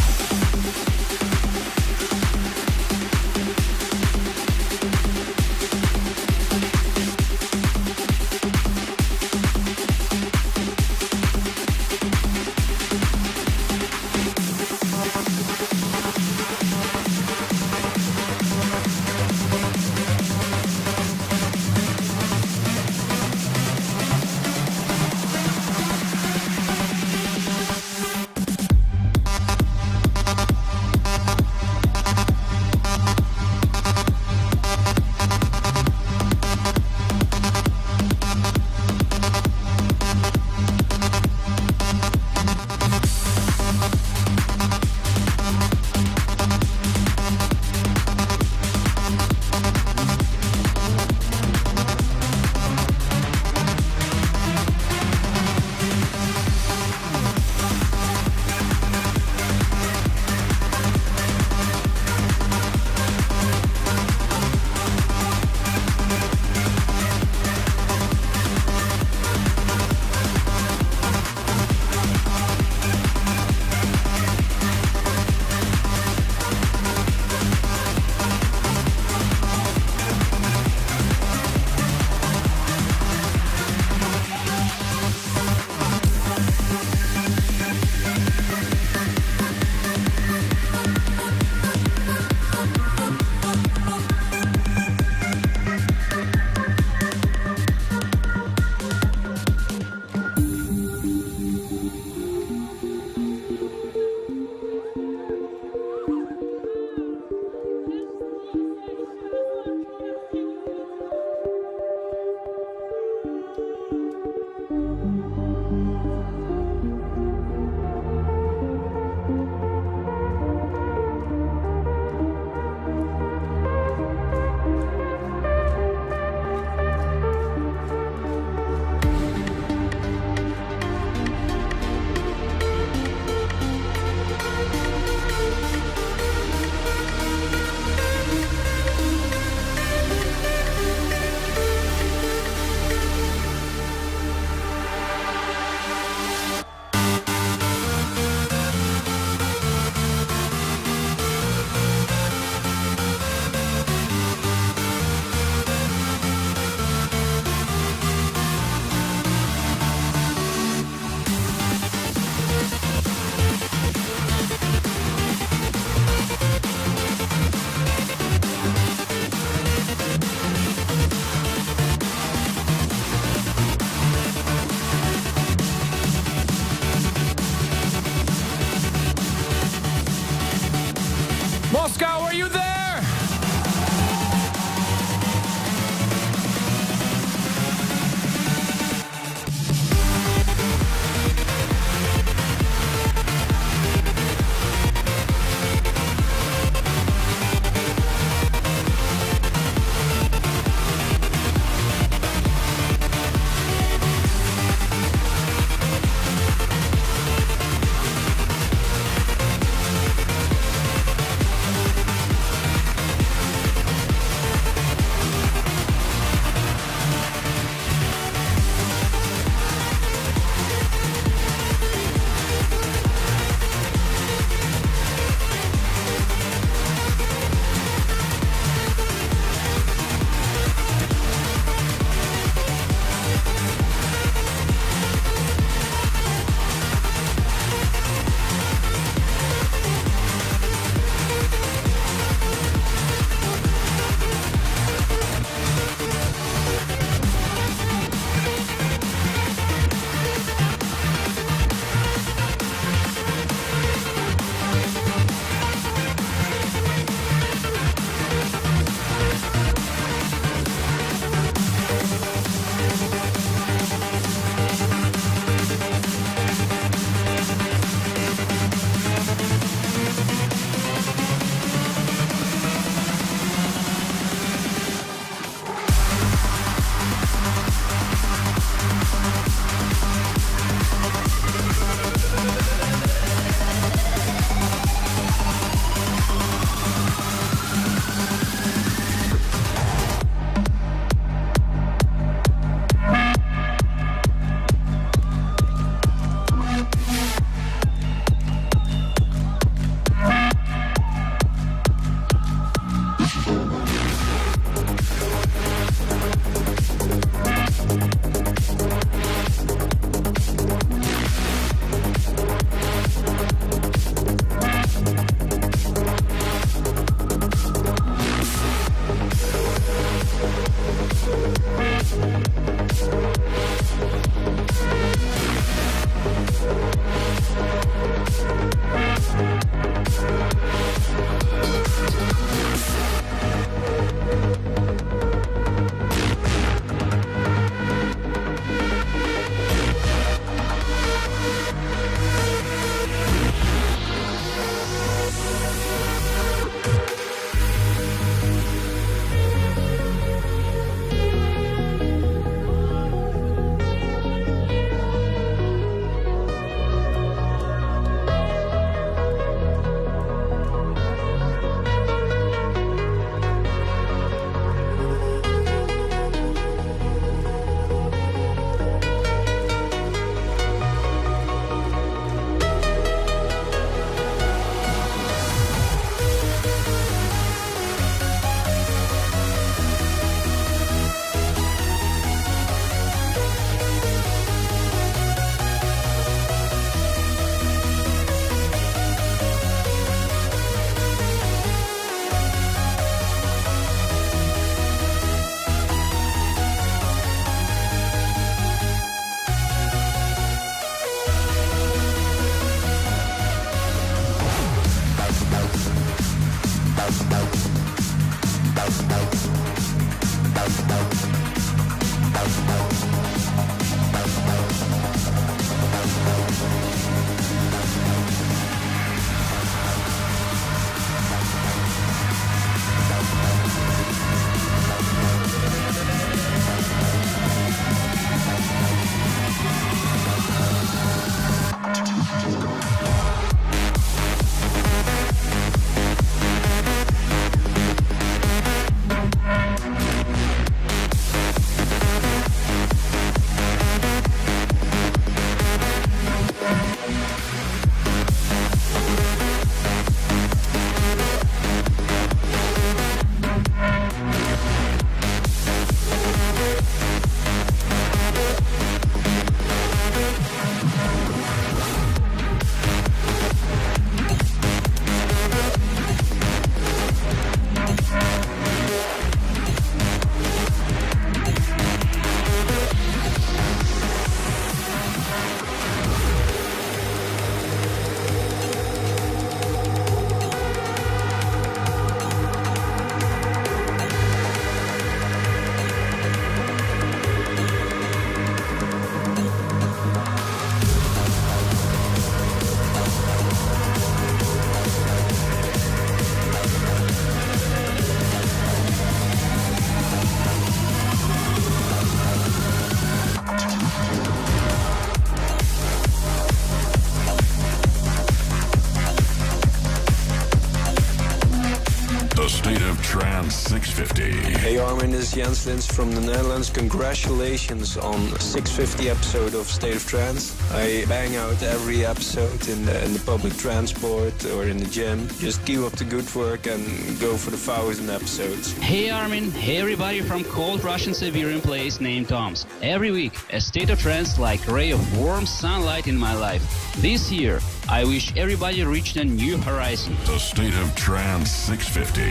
650. Hey Armin, this is Jens Lins from the Netherlands. Congratulations on 650 episode of State of Trance. I bang out every episode in the public transport or in the gym. Just keep up the good work and go for the 1,000 episodes. Hey Armin, hey everybody from cold Russian Siberian place named Tomsk. Every week, a State of Trance like a ray of warm sunlight in my life. This year, I wish everybody reached a new horizon. The State of Trance 650.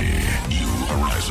New Horizons.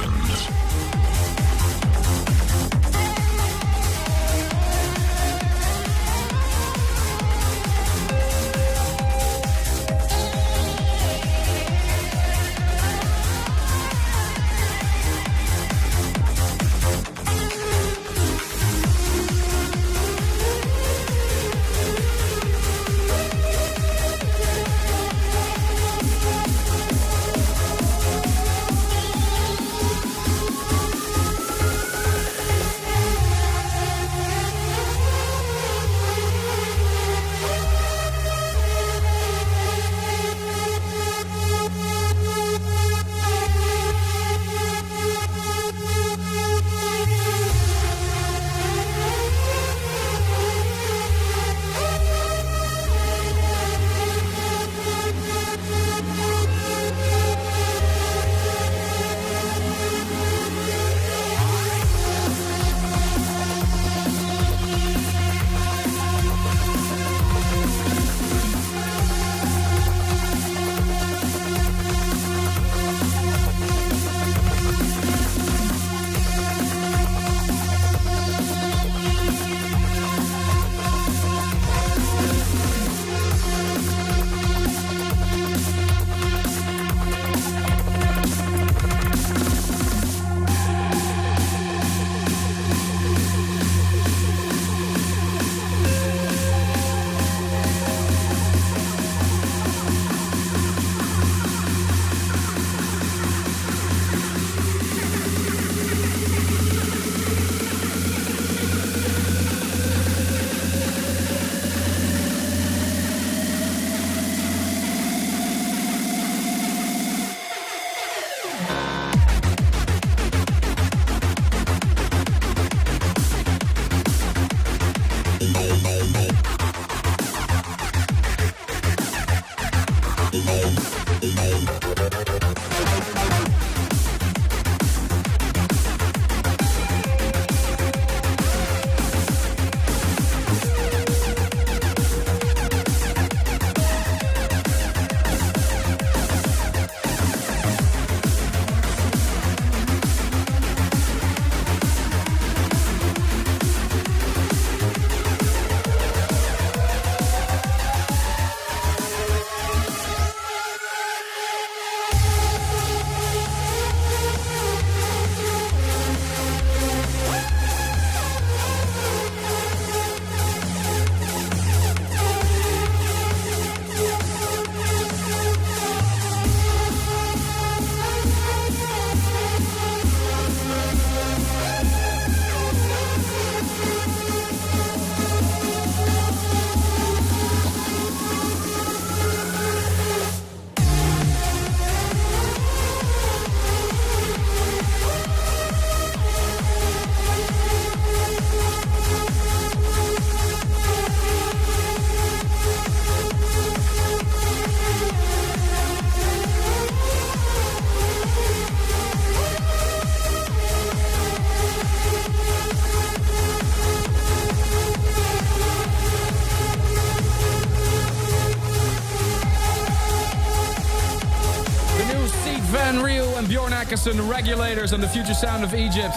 Regulators and the future sound of Egypt.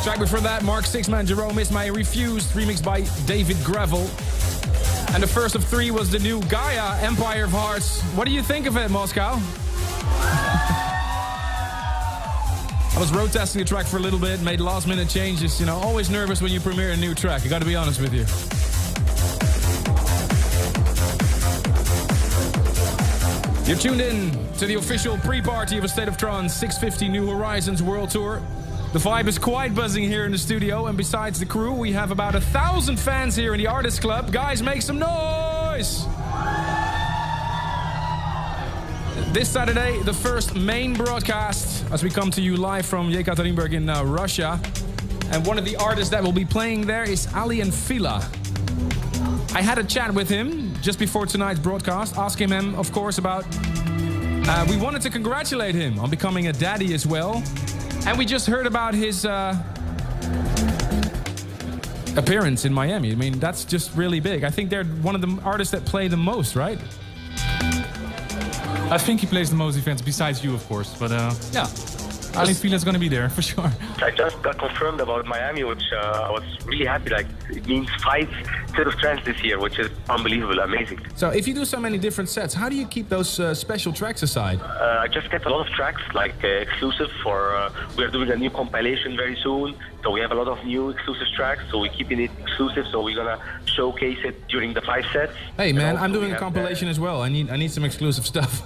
Track before that, Mark Sixman, Jerome Is My Refused, remixed by David Gravel. And the first of three was the new Gaia, Empire of Hearts. What do you think of it, Moscow? I was road testing the track for a little bit, made last minute changes. You know, always nervous when you premiere a new track, I gotta be honest with you. You're tuned in to the official pre-party of A State of Trance 650 New Horizons World Tour. The vibe is quite buzzing here in the studio, and besides the crew, we have about 1,000 fans here in the Artists Club. Guys, make some noise! This Saturday, the first main broadcast as we come to you live from Yekaterinburg in Russia. And one of the artists that will be playing there is Alien Fila. I had a chat with him just before tonight's broadcast, asking him, of course, about... we wanted to congratulate him on becoming a daddy as well. And we just heard about his appearance in Miami. I mean, that's just really big. I think they're one of the artists that play the most, right? I think he plays the most events besides you, of course. But yeah, Alien Fila is going to be there for sure. I just got confirmed about Miami, which I was really happy. Like, it means 5 State of Trance this year, which is unbelievable, amazing. So if you do so many different sets, how do you keep those special tracks aside? I just get a lot of tracks, like exclusive for... we're doing a new compilation very soon, so we have a lot of new exclusive tracks, so we're keeping it exclusive, so we're gonna showcase it during the 5 sets. Hey man, I'm doing a compilation as well. I need some exclusive stuff.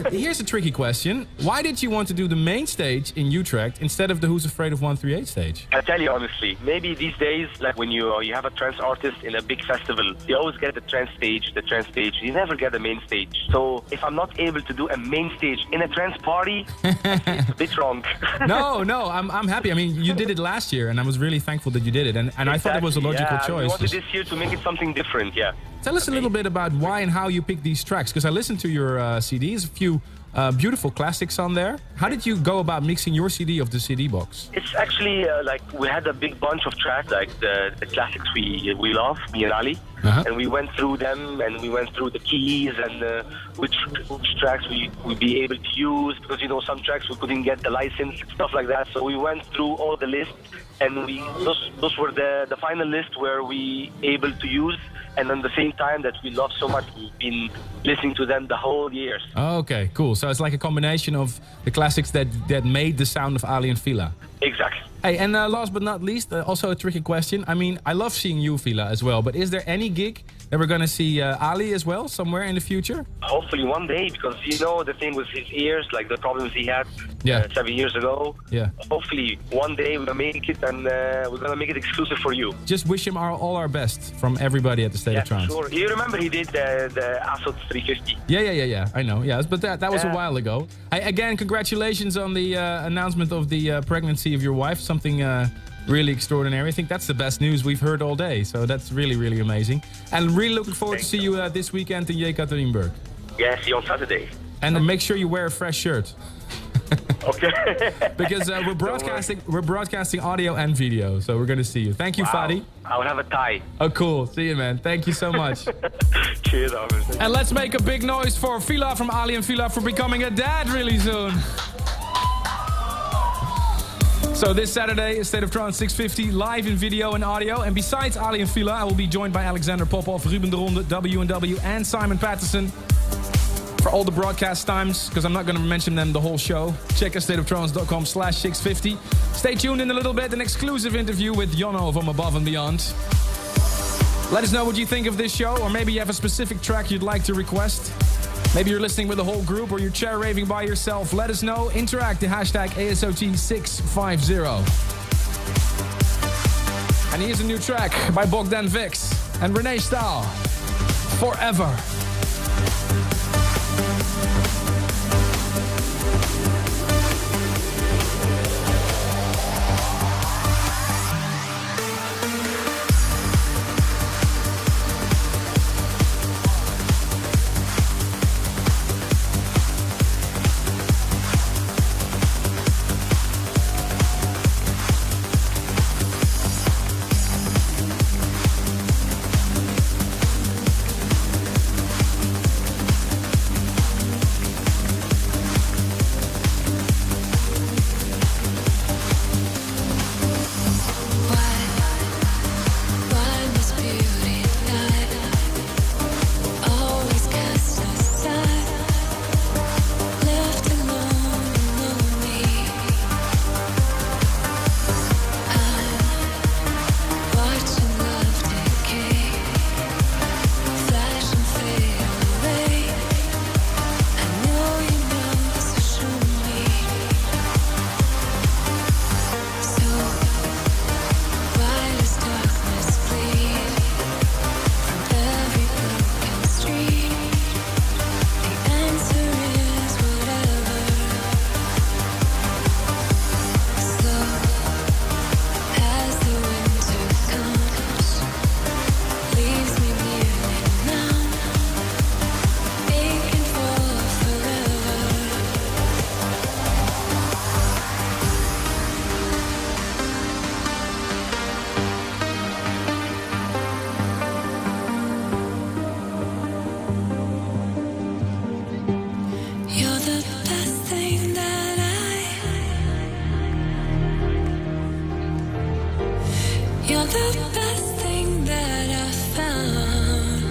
Here's a tricky question. Why did you want to do the main stage in Utrecht instead of the Who's Afraid of 138 stage? I tell you honestly, maybe these days, like when you have a trance artist in a big festival, you always get the trance stage, you never get the main stage. So if I'm not able to do a main stage in a trance party, it's a bit wrong. No, I'm happy. I mean, you did it last year, and I was really thankful that you did it, and exactly. I thought it was a logical choice. We wanted this year to make it something different, yeah. Tell us a little bit about why and how you picked these tracks, because I listened to your CDs, a few beautiful classics on there. How did you go about mixing your CD of the CD box? It's actually like we had a big bunch of tracks, like the classics we love, me and Ali. And we went through them, and we went through the keys and which tracks we'd be able to use, because, you know, some tracks we couldn't get the license, stuff like that. So we went through all the lists, and those were the final list where we able to use. And at the same time that we love so much, we've been listening to them the whole years. Okay, cool. So it's like a combination of the classics that made the sound of Alien Fila. Exactly. Hey, and last but not least, also a tricky question. I mean, I love seeing you, Fila, as well. But is there any gig that we're going to see Ali as well somewhere in the future? Hopefully one day, because, you know, the thing with his ears, like the problems he had 7 years ago. Yeah. Hopefully one day we're going to make it, and we're going to make it exclusive for you. Just wish him all our best from everybody at the State of Trance. Sure. You remember he did the Assault 350? Yeah. I know. Yes, but that was a while ago. Again, congratulations on the announcement of the pregnancy of your wife. Something really extraordinary. I think that's the best news we've heard all day. So that's really, really amazing. And really looking forward to see you this weekend in Yekaterinburg. Yeah, see you on Saturday. And make sure you wear a fresh shirt. Okay. Because we're broadcasting audio and video, so we're going to see you. Thank you, Fadi. I will have a tie. Oh, cool. See you, man. Thank you so much. Cheers, Armin. And let's make a big noise for Fila from Alien Fila for becoming a dad really soon. So this Saturday, State of Trance 650, live in video and audio. And besides Ali and Fila, I will be joined by Alexander Popov, Ruben de Ronde, W&W, and Simon Patterson for all the broadcast times, because I'm not going to mention them the whole show. Check us stateoftrance.com/650. Stay tuned in a little bit, an exclusive interview with Jonno from Above and Beyond. Let us know what you think of this show, or maybe you have a specific track you'd like to request. Maybe you're listening with the whole group, or you're chair raving by yourself. Let us know. Interact, the hashtag ASOT650. And here's a new track by Bogdan Vix and Renee Stahl. Forever. You're the best thing that I found.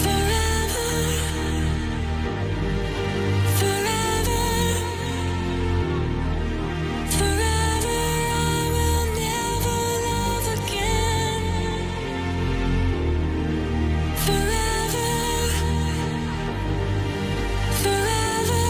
Forever, forever, forever, I will never love again. Forever, forever,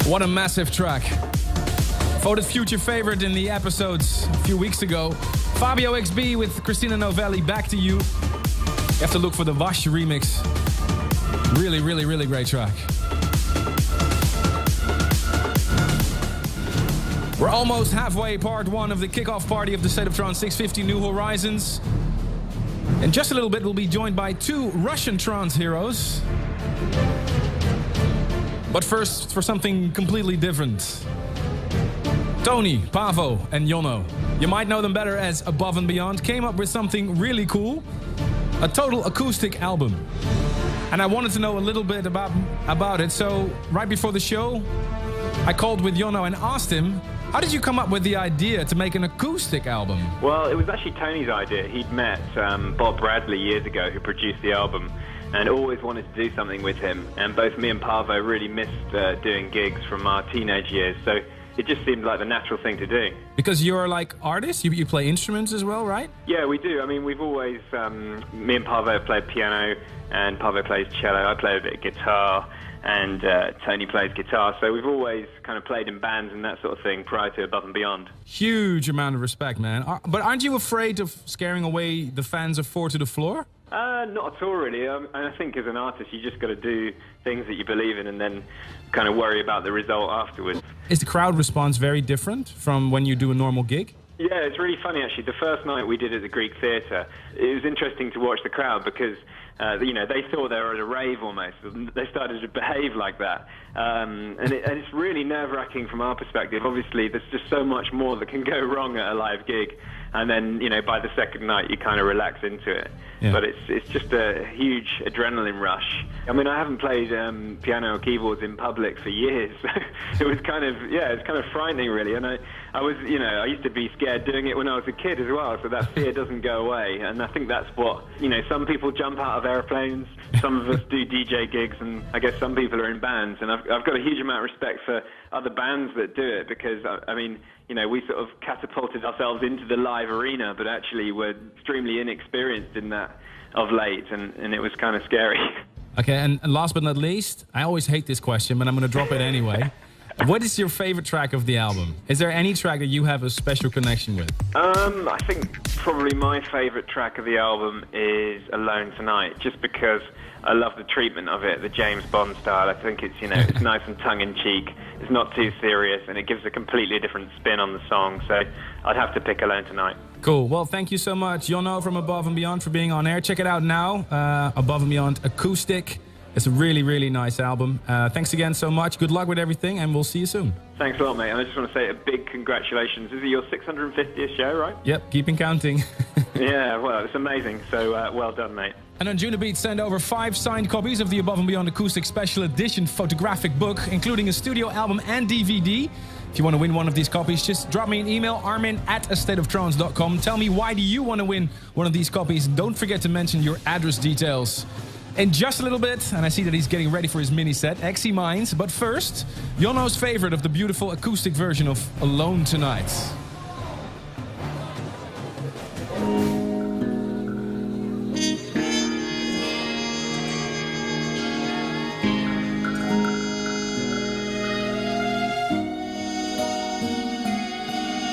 What a massive track. Voted future favorite in the episodes a few weeks ago. Fabio XB with Christina Novelli, Back to You. You have to look for the Wash remix. Really, really, really great track. We're almost halfway, part one of the kickoff party of the State of Trance 650 New Horizons. In just a little bit, we'll be joined by two Russian trance heroes. But first, for something completely different. Tony, Pavo, and Jono. You might know them better as Above and Beyond. Came up with something really cool. A total acoustic album. And I wanted to know a little bit about it. So right before the show, I called with Jono and asked him, how did you come up with the idea to make an acoustic album? Well, it was actually Tony's idea. He'd met Bob Bradley years ago, who produced the album, and always wanted to do something with him. And both me and Pavo really missed doing gigs from our teenage years, so it just seemed like the natural thing to do. Because you're like artists, you play instruments as well, right? Yeah, we do. I mean, we've always, me and Pavo played piano, and Pavo plays cello. I play a bit of guitar, and Tony plays guitar. So we've always kind of played in bands and that sort of thing prior to Above and Beyond. Huge amount of respect, man. But aren't you afraid of scaring away the fans of Four to the Floor? Not at all, really. And I think as an artist, you just got to do things that you believe in and then kind of worry about the result afterwards. Is the crowd response very different from when you do a normal gig? Yeah, it's really funny, actually. The first night we did at the Greek Theatre, it was interesting to watch the crowd because they thought they were at a rave almost. They started to behave like that. And it's really nerve-wracking from our perspective. Obviously, there's just so much more that can go wrong at a live gig. And then, by the second night, you kind of relax into it. Yeah. But it's just a huge adrenaline rush. I mean, I haven't played piano or keyboards in public for years. It was kind of, it's kind of frightening, really. And I was, I used to be scared doing it when I was a kid as well. So that fear doesn't go away. And I think that's what, some people jump out of airplanes. Some of us do DJ gigs. And I guess some people are in bands. And I've got a huge amount of respect for other bands that do it because, I mean, we sort of catapulted ourselves into the live arena, but actually we're extremely inexperienced in that of late, and it was kind of scary. Okay, and last but not least, I always hate this question, but I'm going to drop it anyway. What is your favorite track of the album? Is there any track that you have a special connection with? I think probably my favorite track of the album is Alone Tonight, just because I love the treatment of it, the James Bond style. I think it's, it's nice and tongue-in-cheek. It's not too serious, and it gives a completely different spin on the song. So I'd have to pick Alone Tonight. Cool. Well, thank you so much, Jono from Above and Beyond, for being on air. Check it out now, Above and Beyond Acoustic. It's a really, really nice album. Thanks again so much. Good luck with everything, and we'll see you soon. Thanks a lot, mate. And I just want to say a big congratulations. Is it your 650th show, right? Yep, keeping counting. Yeah, well, it's amazing. So well done, mate. And on Junabeat, send over 5 signed copies of the Above and Beyond Acoustic Special Edition photographic book, including a studio album and DVD. If you want to win one of these copies, just drop me an email, armin@astateoftrance.com. Tell me why do you want to win one of these copies. Don't forget to mention your address details. In just a little bit, and I see that he's getting ready for his mini set, XE Minds. But first, Jono's favorite of the beautiful acoustic version of Alone Tonight.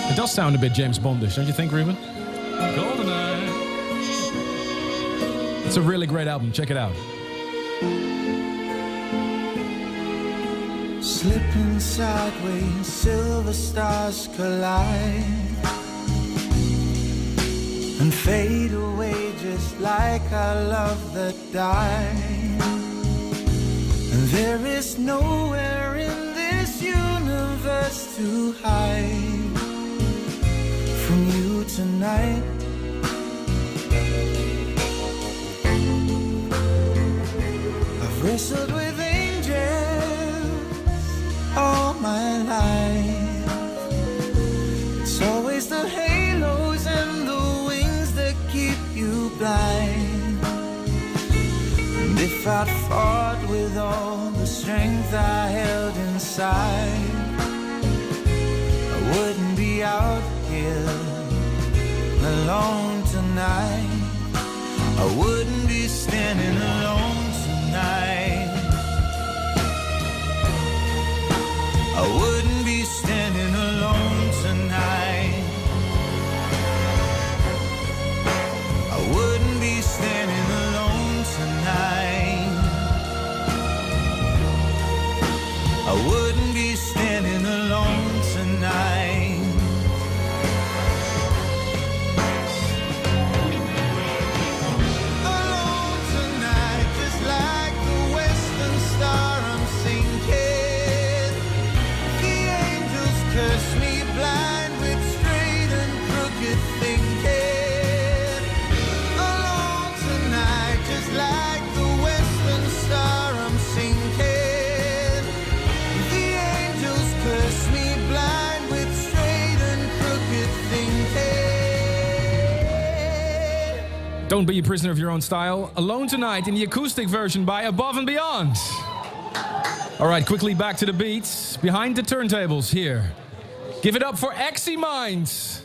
It does sound a bit James Bondish, don't you think, Ruben? GoldenEye. It's a really great album. Check it out. Slipping sideways, silver stars collide and fade away just like our love that died. And there is nowhere in this universe to hide from you tonight. I've wrestled with angels all my life. It's always the halos and the wings that keep you blind. And if I'd fought with all the strength I held inside, I wouldn't be out here alone tonight. I wouldn't be standing alone tonight. Don't be a prisoner of your own style. Alone Tonight in the acoustic version by Above and Beyond. All right, quickly back to the beats. Behind the turntables here. Give it up for Exy Minds.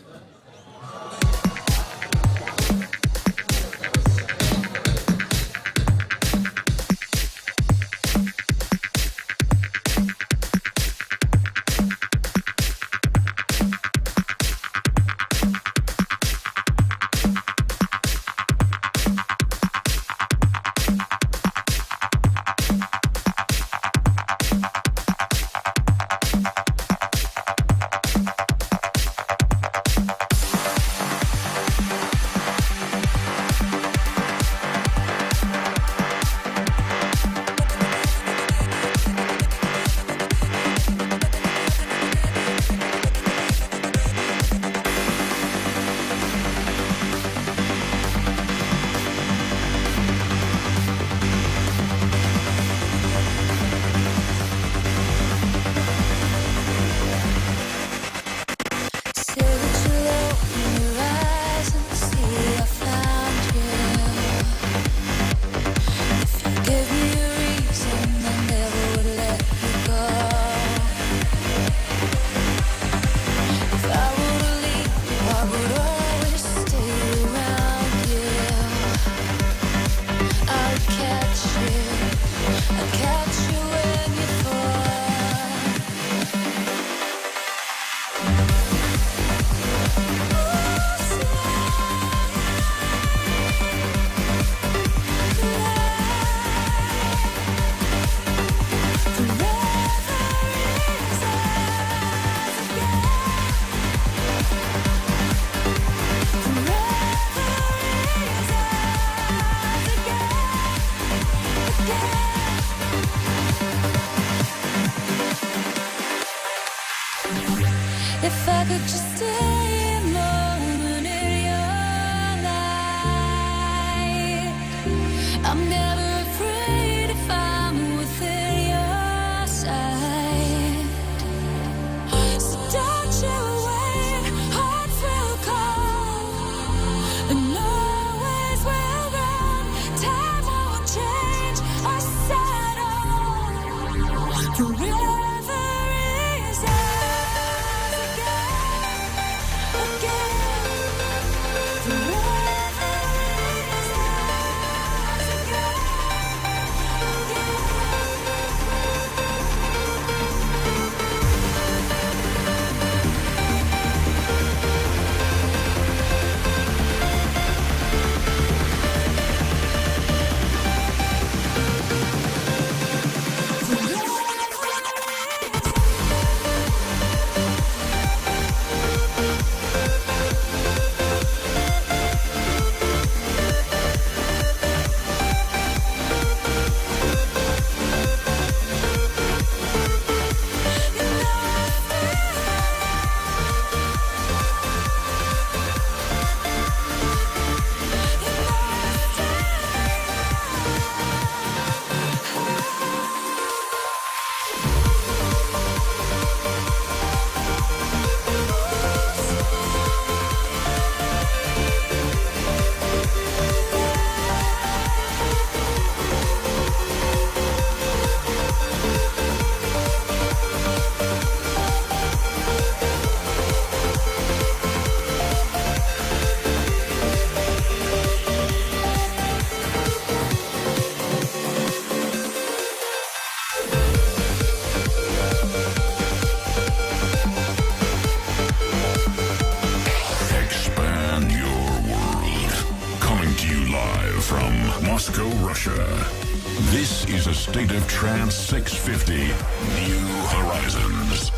If I could just stay a moment in your light, I'm never afraid if I'm within your sight. So don't you away, hearts will come and always will run. Time won't change our side on forever. Moscow, Russia. This is a State of Trance 650 New Horizons.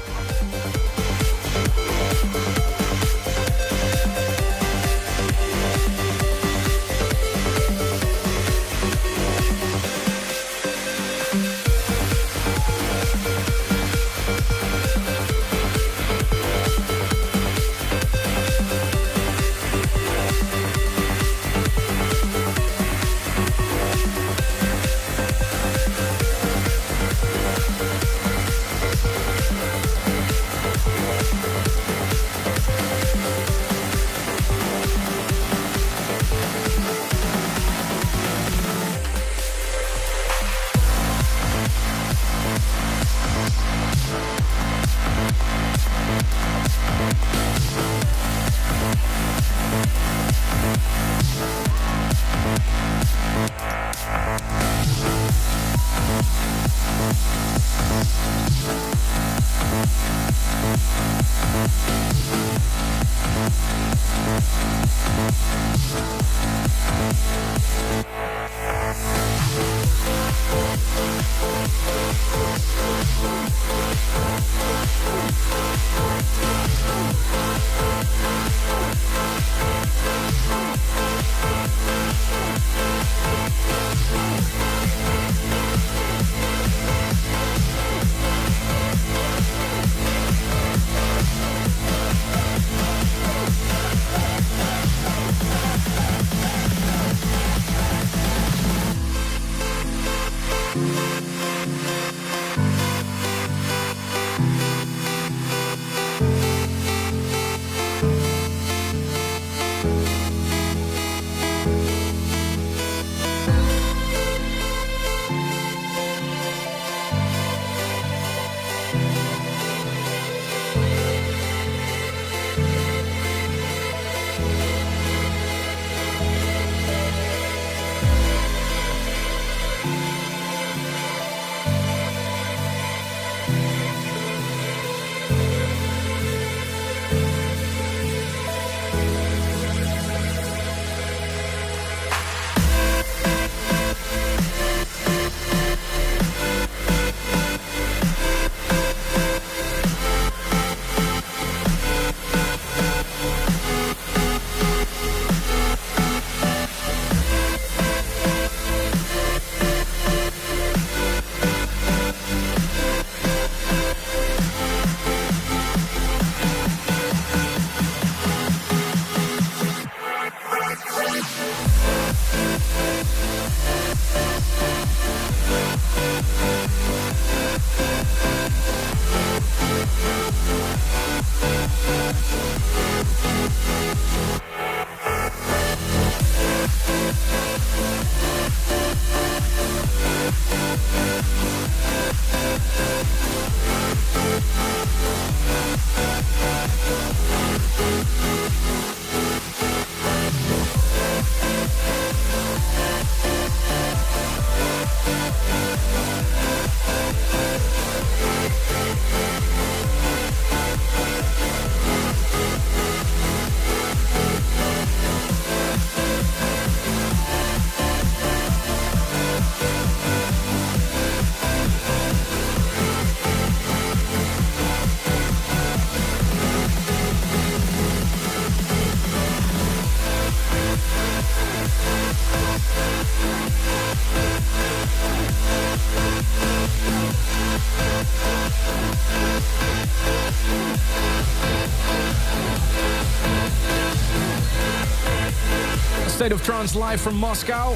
State of Trance live from Moscow.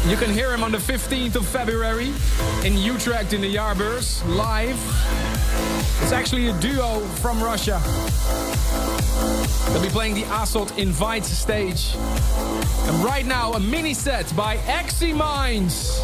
You can hear him on the 15th of February in Utrecht in the Jaarbeurs, live. It's actually a duo from Russia. They'll be playing the Assault Invites stage. And right now, a mini set by Exy Minds.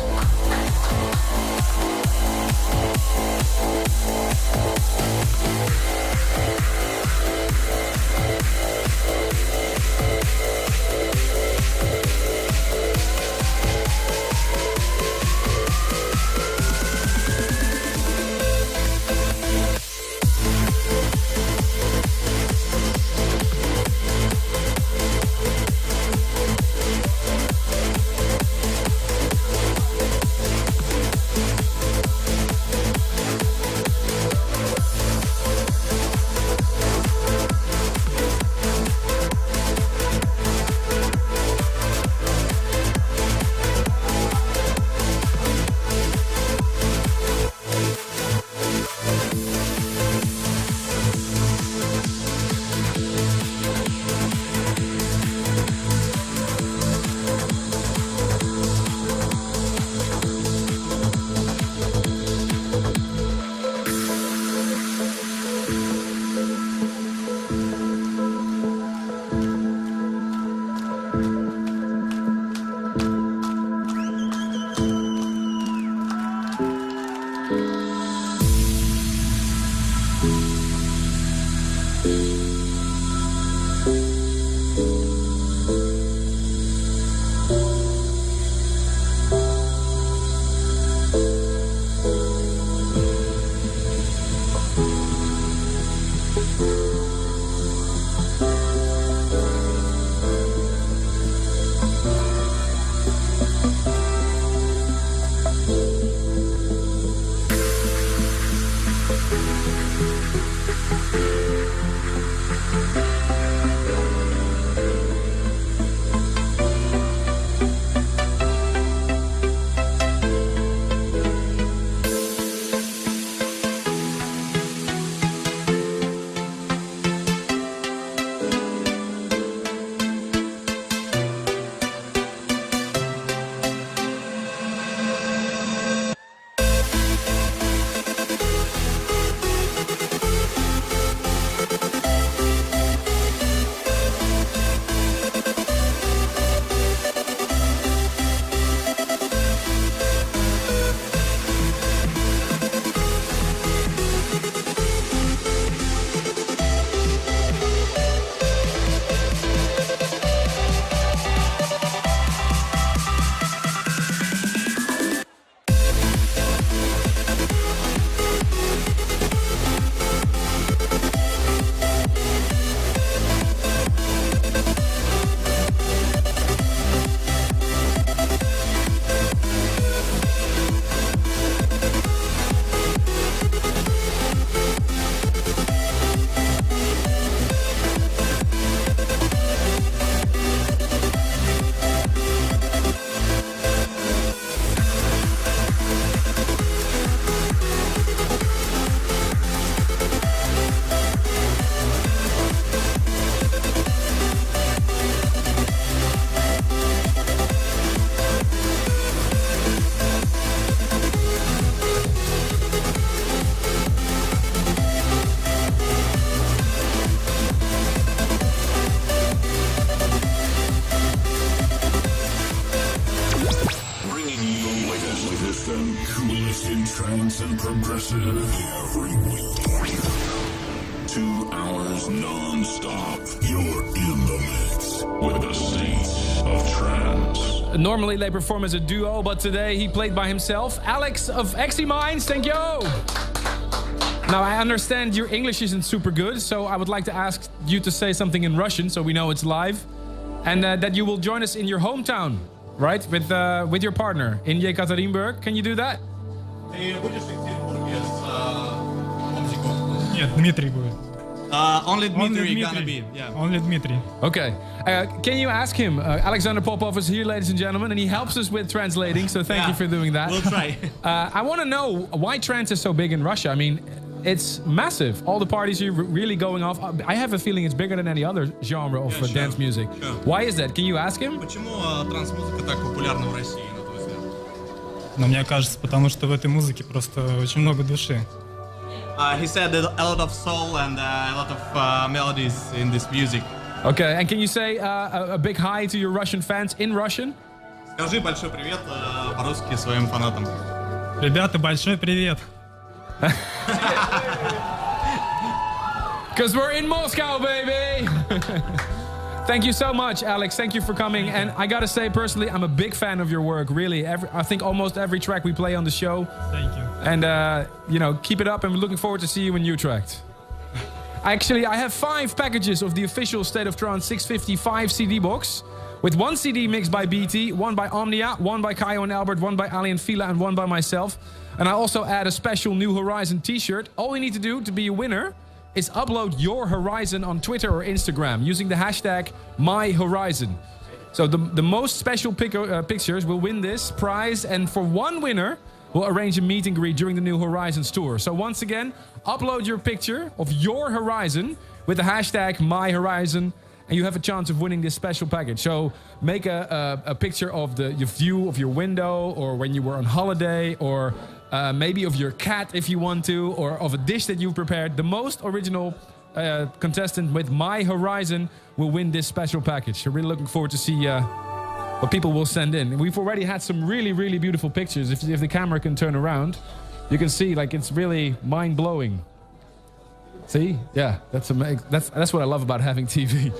trance and progressive every week. 2 hours non-stop. You're in the mix with the State of Trance. Normally they perform as a duo, but today he played by himself. Alex of Exy Minds, thank you! Now, I understand your English isn't super good, so I would like to ask you to say something in Russian so we know it's live. And that you will join us in your hometown, right? With your partner in Yekaterinburg. Can you do that? Нет, Дмитрий будет. Only Dmitry gonna be. Yeah. Only Dmitry. Okay. Can you ask him? Alexander Popov is here, ladies and gentlemen, and he helps us with translating, so thank you for doing that. We'll try. I want to know why trance is so big in Russia. I mean, it's massive. All the parties are really going off. I have a feeling it's bigger than any other genre of dance music. Sure. Why is that? Can you ask him? Почему транс-музыка так популярна в России, на твой взгляд? Но мне кажется, потому что в этой музыке просто очень много души. He said that a lot of soul and a lot of melodies in this music. Okay, and can you say a big hi to your Russian fans in Russian? Скажи большой привет по-русски своим фанатам. Ребята, большой привет. Because we're in Moscow, baby! Thank you so much, Alex. Thank you for coming. And I gotta say, personally, I'm a big fan of your work, really. I think almost every track we play on the show. Thank you. And, keep it up, and we're looking forward to see you in new tracks. Actually, I have 5 packages of the official State of Trance 655 CD box, with 1 CD mixed by BT, 1 by Omnia, 1 by Kaio and Albert, 1 by Ali and Fila, and 1 by myself. And I also add a special New Horizon t-shirt. All you need to do to be a winner is upload your Horizon on Twitter or Instagram using the hashtag MyHorizon. So the most special pictures will win this prize, and for 1 winner, we'll arrange a meet and greet during the New Horizons tour. So once again, upload your picture of your Horizon with the hashtag MyHorizon, and you have a chance of winning this special package. So make a picture of your view of your window, or when you were on holiday, or maybe of your cat if you want to, or of a dish that you've prepared. The most original contestant with My Horizon will win this special package. So really looking forward to see what people will send in. We've already had some really, really beautiful pictures. If the camera can turn around, you can see it's really mind-blowing. See? Yeah, that's amazing. That's what I love about having TV.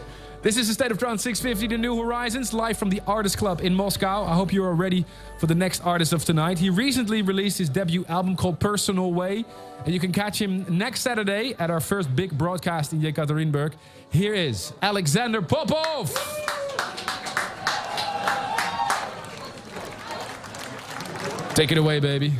This is the State of Trance 650, the New Horizons, live from the Artist Club in Moscow. I hope you are ready for the next artist of tonight. He recently released his debut album called Personal Way, and you can catch him next Saturday at our first big broadcast in Yekaterinburg. Here is Alexander Popov! Take it away, baby.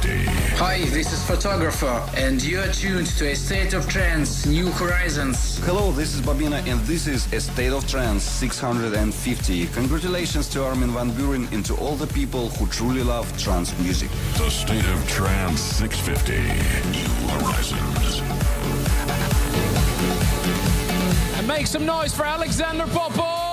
650. Hi, this is Photographer, and you are tuned to A State of Trance, New Horizons. Hello, this is Bobina, and this is A State of Trance 650. Congratulations to Armin van Buuren and to all the people who truly love trance music. The State of Trance 650. New Horizons. And make some noise for Alexander Popov!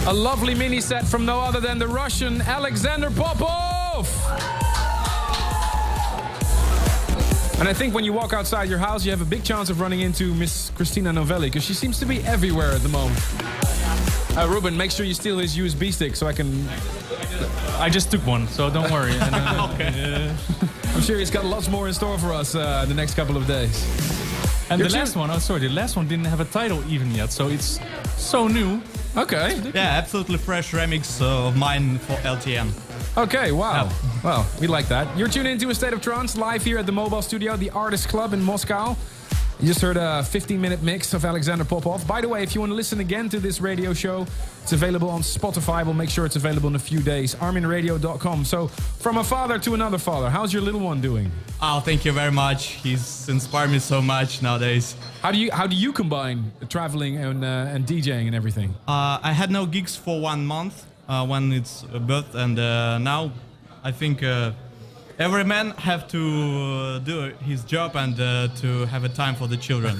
A lovely mini set from no other than the Russian Alexander Popov. And I think when you walk outside your house, you have a big chance of running into Miss Christina Novelli, because she seems to be everywhere at the moment. Ruben, make sure you steal his USB stick so I can... I just took one, so don't worry. And, okay. I'm sure he's got lots more in store for us the next couple of days. And the last one didn't have a title even yet, so it's so new. Okay. Yeah, absolutely fresh remix of mine for LTN. Okay, wow. Well, we like that. You're tuned into A State of Trance live here at the Mobile Studio, the Artist Club in Moscow. You just heard a 15-minute mix of Alexander Popov. By the way, if you want to listen again to this radio show, it's available on Spotify. We'll make sure it's available in a few days. ArminRadio.com. So, from a father to another father, how's your little one doing? Oh, thank you very much. He's inspired me so much nowadays. How do you combine traveling and DJing and everything? I had no gigs for 1 month when it's birth, and now I think every man have to do his job and to have a time for the children.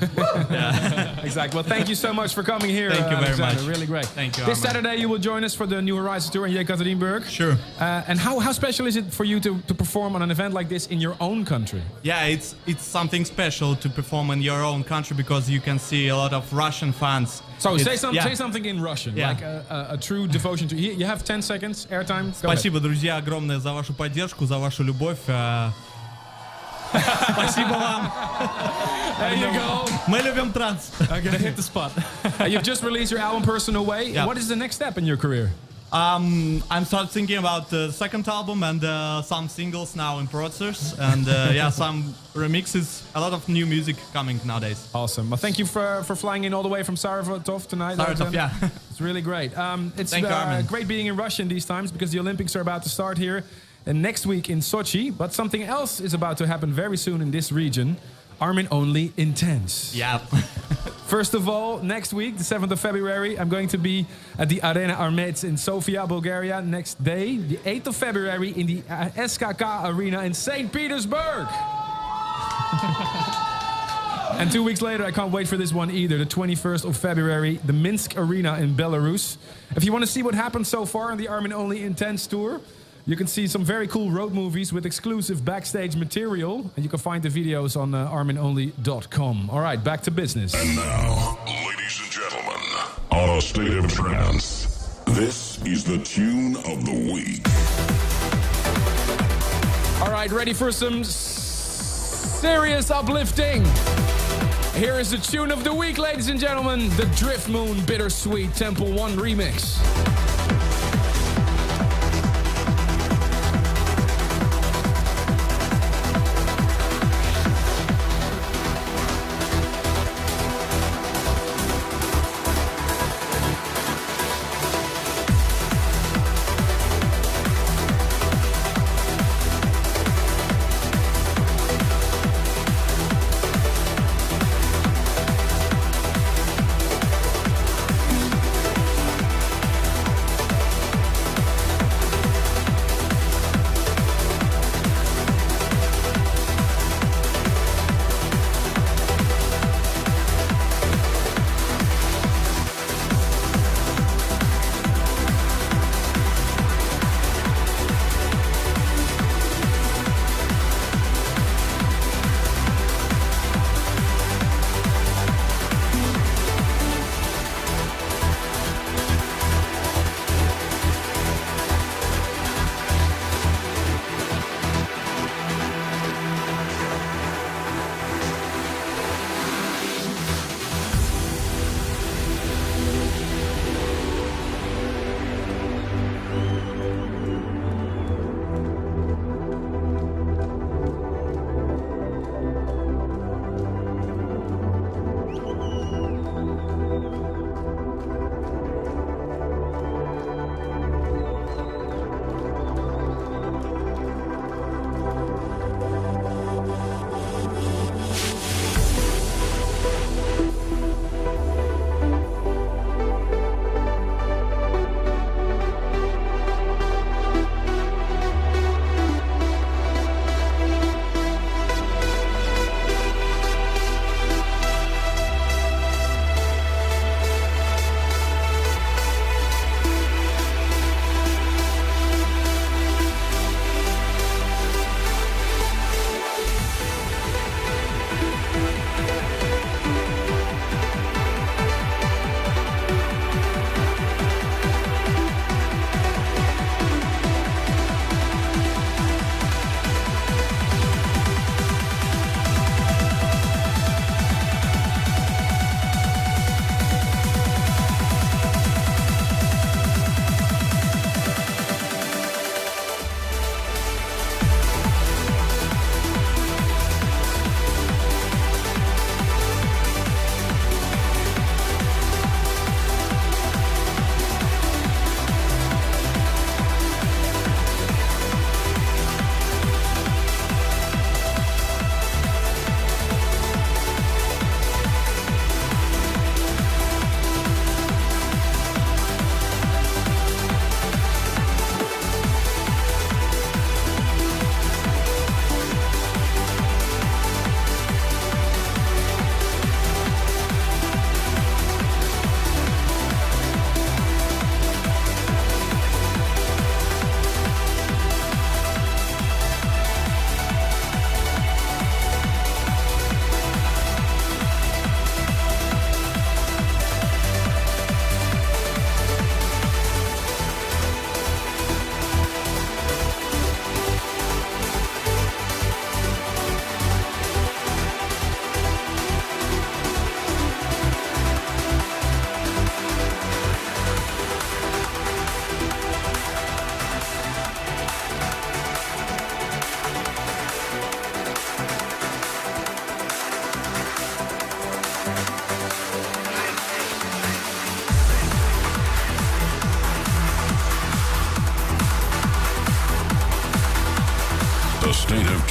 Yeah. Exactly. Well, thank you so much for coming here. Thank you very Alexander. much. Really great. Thank you. This Armin. Saturday you will join us for the New Horizons tour in Yekaterinburg. Sure. And how special is it for you to perform on an event like this in your own country? Yeah, it's something special to perform in your own country because you can see a lot of Russian fans. So say something in Russian, like a true devotion to. You have 10 seconds airtime. Спасибо, друзья, огромное за вашу поддержку, за вашу любовь. Спасибо вам. There you go. Мы любим транс. Okay, hit the spot. You've just released your album Personal Way. Yeah. What is the next step in your career? I'm start thinking about the second album and some singles now in process, and some remixes. A lot of new music coming nowadays. Awesome. Well, thank you for flying in all the way from Saratov tonight. Saratov, yeah. It's really great. It's Thank you, Armin. great being in Russia in these times because the Olympics are about to start here and next week in Sochi. But something else is about to happen very soon in this region. Armin Only Intense. Yeah. First of all, next week, the 7th of February, I'm going to be at the Arena Armets in Sofia, Bulgaria. Next day, the 8th of February, in the SKK Arena in St. Petersburg. And 2 weeks later, I can't wait for this one either, the 21st of February, the Minsk Arena in Belarus. If you want to see what happened so far on the Armin Only Intense tour, you can see some very cool road movies with exclusive backstage material. And you can find the videos on arminonly.com. All right, back to business. And now, ladies and gentlemen, on A State of Trance, this is the tune of the week. All right, ready for some serious uplifting? Here is the tune of the week, ladies and gentlemen. The Drift Moon Bittersweet Temple 1 remix.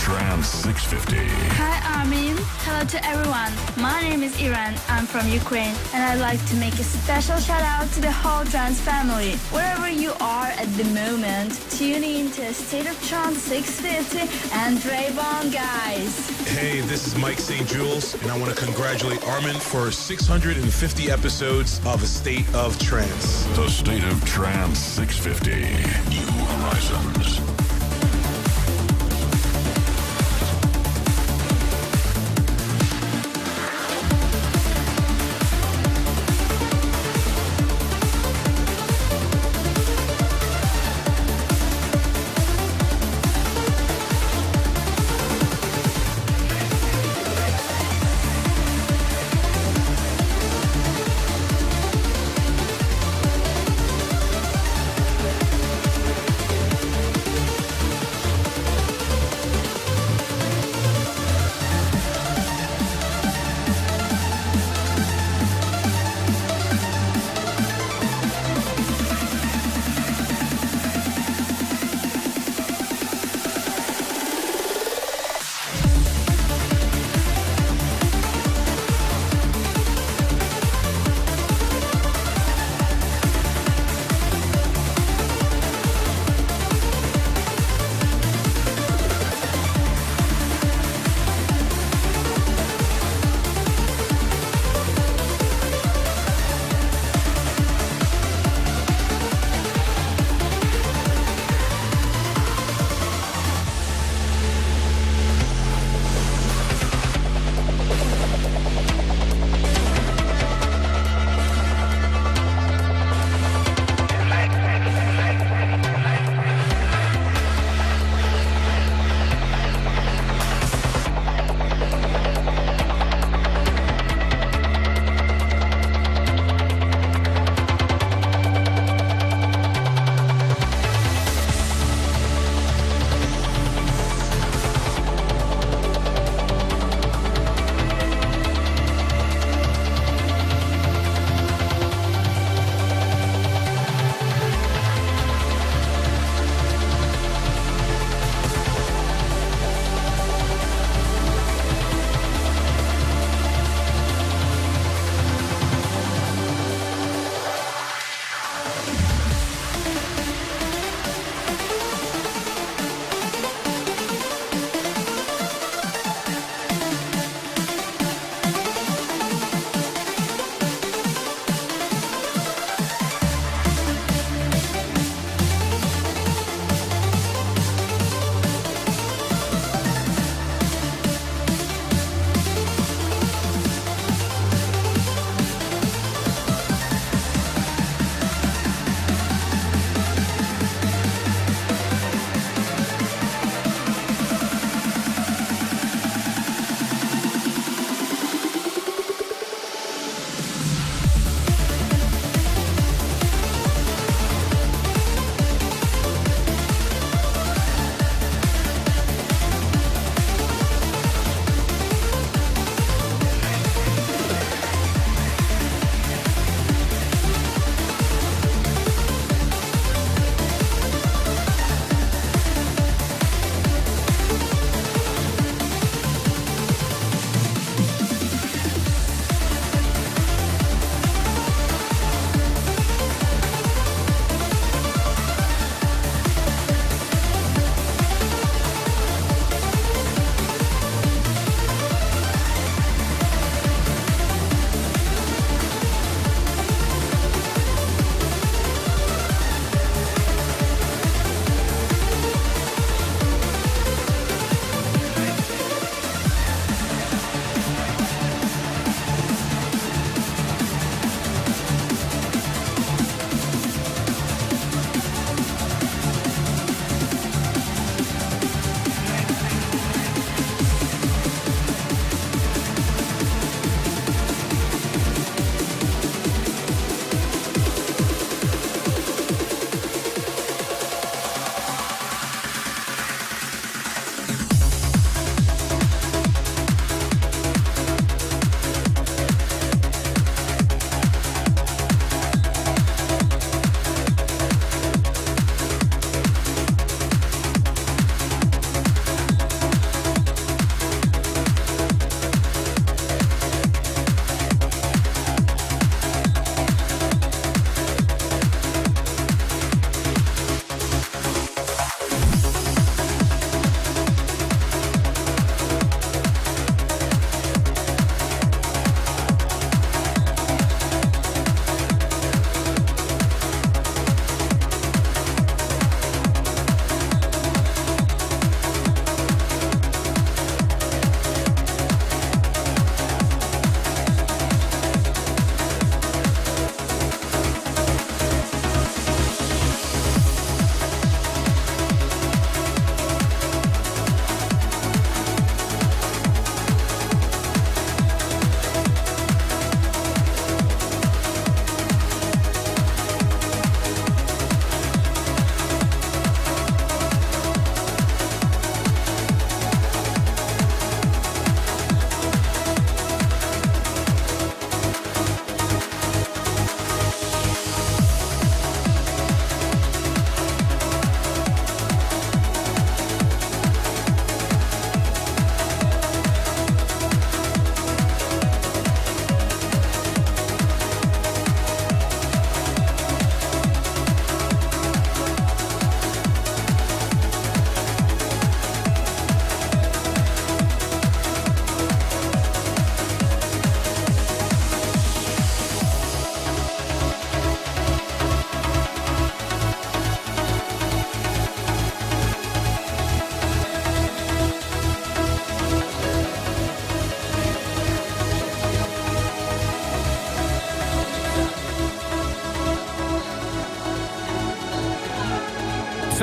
Trance 650. Hi Armin. Hello to everyone. My name is Iran. I'm from Ukraine and I'd like to make a special shout out to the whole Trance family. Wherever you are at the moment, tune in to State of Trance 650 and rave on, guys. Hey, this is Mike St. Jules and I want to congratulate Armin for 650 episodes of A State of Trance. The State of Trance 650. New Horizons.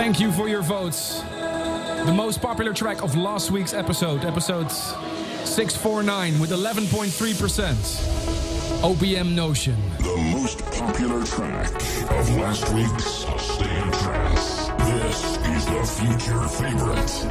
Thank you for your votes. The most popular track of last week's episode 649 with 11.3%. OPM Notion. The most popular track of last week's Stay in Trance. This is the future favorite.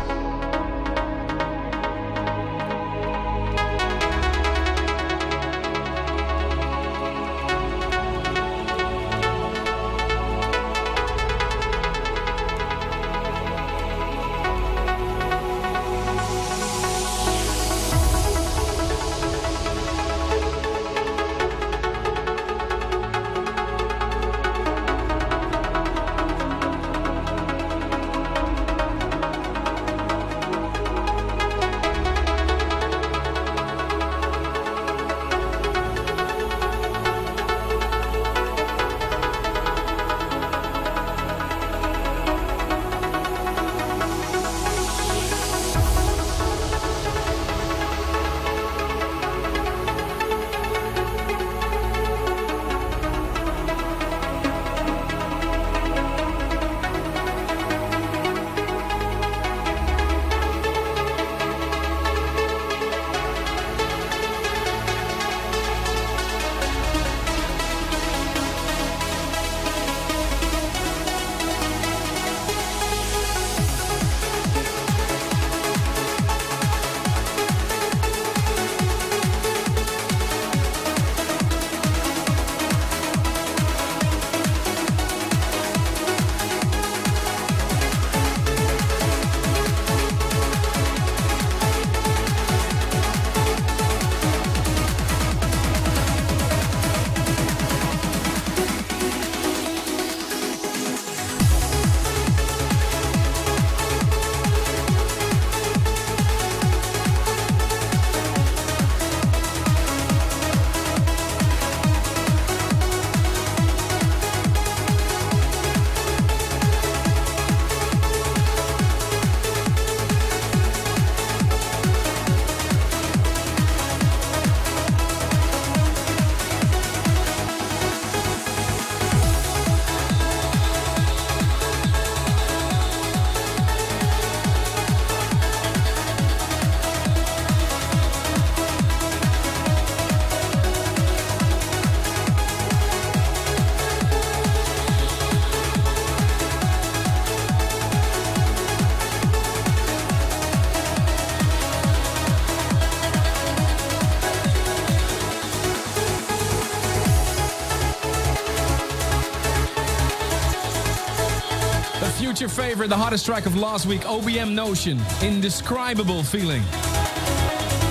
Your favorite, the hottest track of last week, OBM Notion, Indescribable Feeling.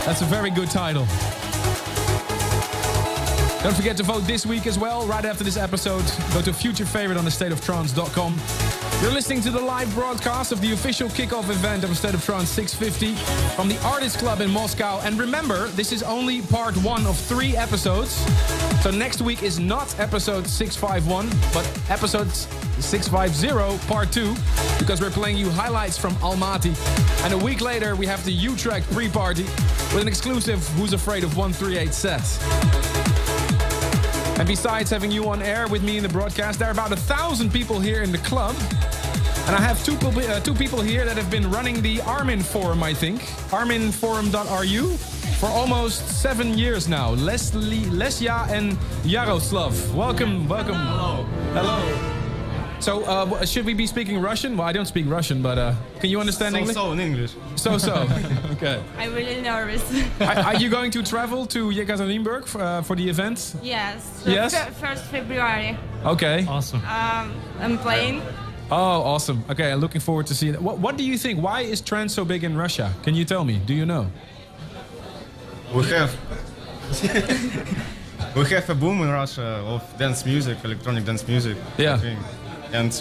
That's a very good title. Don't forget to vote this week as well. Right after this episode, go to Future Favorite on thestateoftrance.com. You're listening to the live broadcast of the official kickoff event of State of Trance 650 from the Artist Club in Moscow. And remember, this is only part 1 of 3 episodes. So next week is not episode 651, but episode 650 part 2, because we're playing you highlights from Almaty. And a week later, we have the U-Track pre-party with an exclusive Who's Afraid of 138 set. And besides having you on air with me in the broadcast, there are about 1,000 people here in the club. And I have two people here that have been running the Armin Forum, I think. arminforum.ru for almost 7 years now. Lesja and Yaroslav. Welcome. Hello. So, should we be speaking Russian? Well, I don't speak Russian, but can you understand English? So in English. So. Okay. I'm really nervous. Are you going to travel to Yekaterinburg for the event? Yes. Yes? 1st February. Okay. Awesome. I'm playing. Oh, awesome. Okay, I'm looking forward to seeing it. What do you think? Why is trance so big in Russia? Can you tell me? Do you know? We have a boom in Russia of dance music, electronic dance music. Yeah. I think. And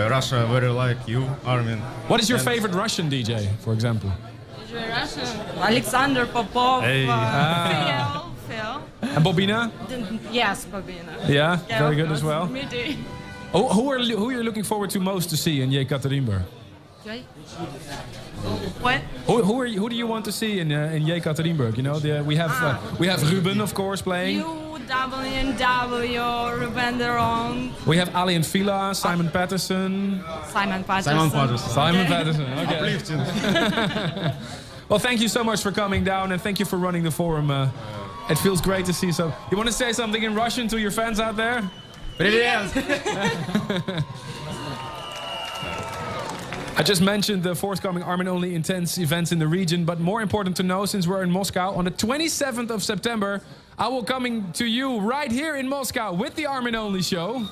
Russia very like you, Armin. What is your favorite Russian DJ, for example? Russian. Alexander Popov. Hey. Phil. And Bobina? Yes, Bobina. Yeah, very good as well. Me too. Oh, who are you looking forward to most to see in Yekaterinburg? What? Who do you want to see in Yekaterinburg? You know, we have Ruben, of course, playing. UWNW, Ruben de Ronde. We have Ali and Fila, Simon Patterson. Simon Patterson. Simon Patterson. Okay. Well, thank you so much for coming down, and thank you for running the forum. It feels great to see so. You want to say something in Russian to your fans out there? I just mentioned the forthcoming Armin Only Intense events in the region, but more important to know, since we're in Moscow, on the 27th of September, I will coming to you right here in Moscow with the Armin Only show.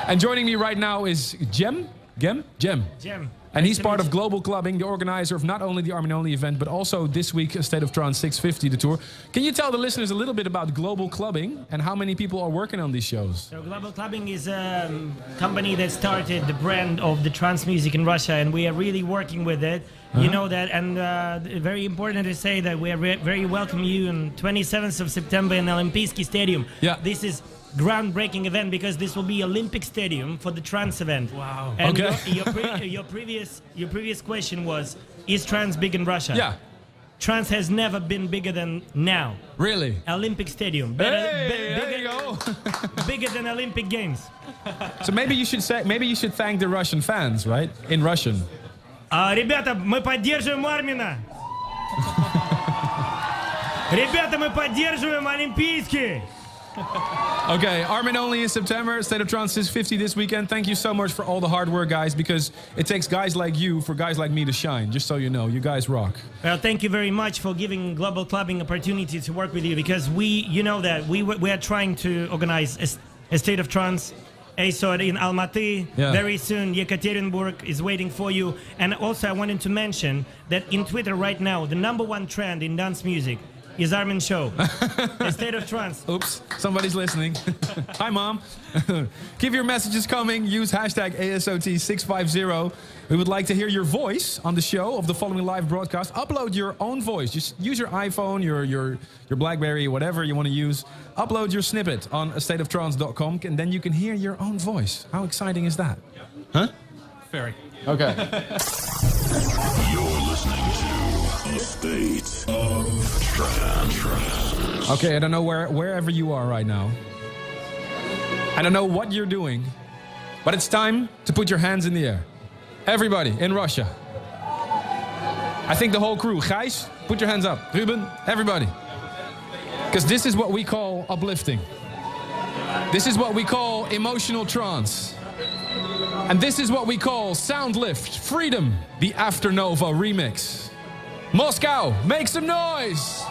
And joining me right now is Jem. And he's part of Global Clubbing, the organizer of not only the Armin Only event, but also this week, State of Trance 650, the tour. Can you tell the listeners a little bit about Global Clubbing and how many people are working on these shows? So Global Clubbing is a company that started the brand of the trance music in Russia, and we are really working with it. You know that, and very important to say that we are very welcome you on 27th of September in Olympijski Stadium. Yeah. This is groundbreaking event because this will be Olympic Stadium for the trance event. Wow. And Okay. your previous question was, is trance big in Russia? Yeah. Trance has never been bigger than now. Really? Olympic Stadium. There you go. Bigger than Olympic Games. So maybe you should thank the Russian fans, right? In Russian. Ребята, мы поддерживаем Армина. Ребята, мы поддерживаем Олимпийский. Okay, Armin Only in September, State of Trance 650 this weekend. Thank you so much for all the hard work, guys, because it takes guys like you for guys like me to shine, just so you know. You guys rock. Well, thank you very much for giving Global Clubbing opportunity to work with you, because you know that we are trying to organize a State of Trance ASOD in Almaty. Yeah. Very soon, Yekaterinburg is waiting for you. And also, I wanted to mention that in Twitter right now, the #1 trend in dance music is Armin Show. A State of Trance. Oops, somebody's listening. Hi, Mom. Keep your messages coming. Use hashtag ASOT650. We would like to hear your voice on the show of the following live broadcast. Upload your own voice. Just use your iPhone, your BlackBerry, whatever you want to use. Upload your snippet on astateoftrance.com, and then you can hear your own voice. How exciting is that? Huh? Very. Okay. You're listening to A State of Trance. Okay, I don't know wherever you are right now. I don't know what you're doing, but it's time to put your hands in the air. Everybody in Russia. I think the whole crew. Gijs, put your hands up. Ruben, everybody. Because this is what we call uplifting. This is what we call emotional trance. And this is what we call sound lift, freedom, the Afternova remix. Moscow, make some noise!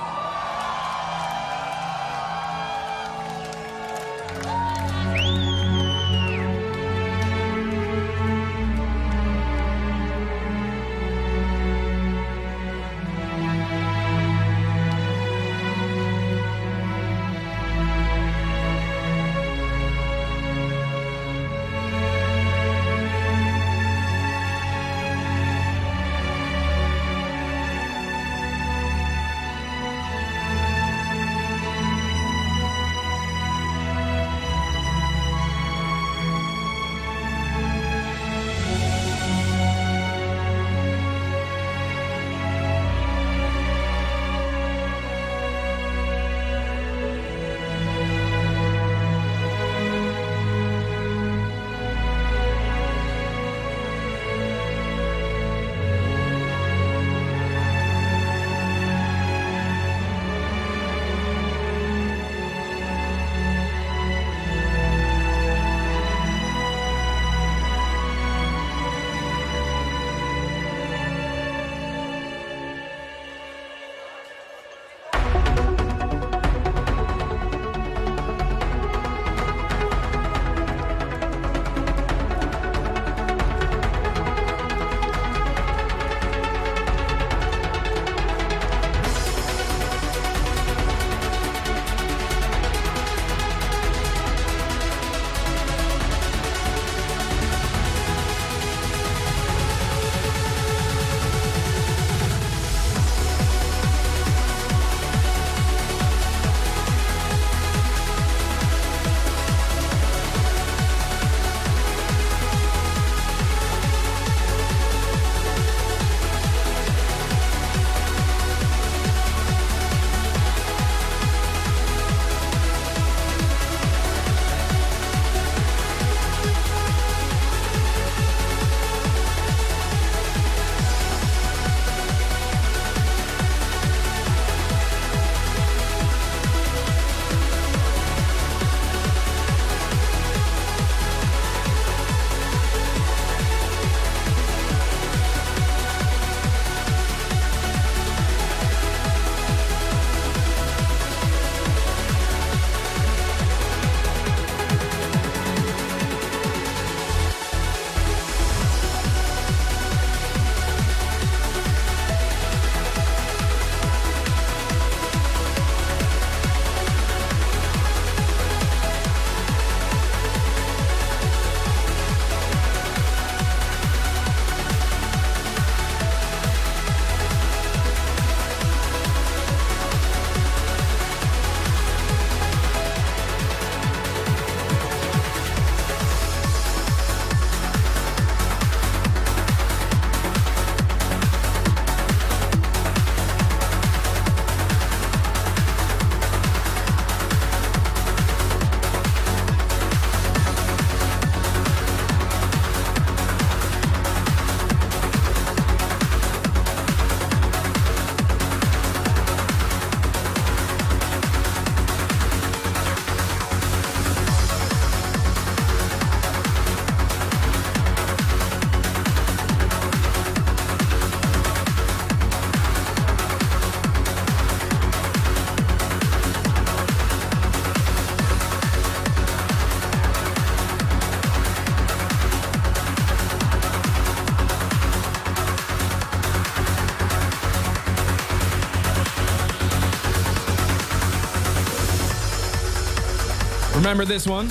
Remember this one?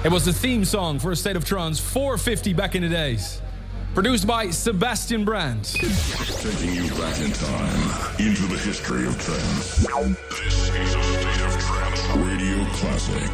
It was the theme song for A State of Trance 450 back in the days. Produced by Sebastian Brandt. Taking you back in time into the history of trance. This is A State of Trance Radio Classic.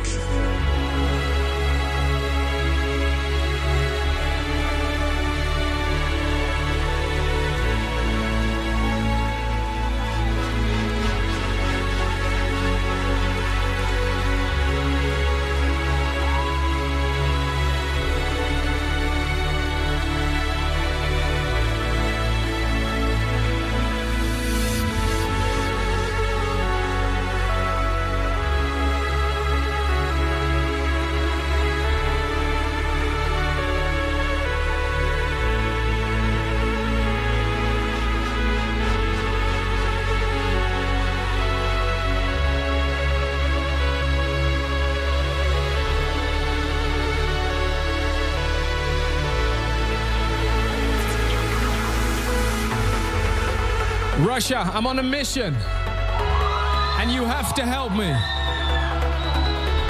Russia, I'm on a mission, and you have to help me.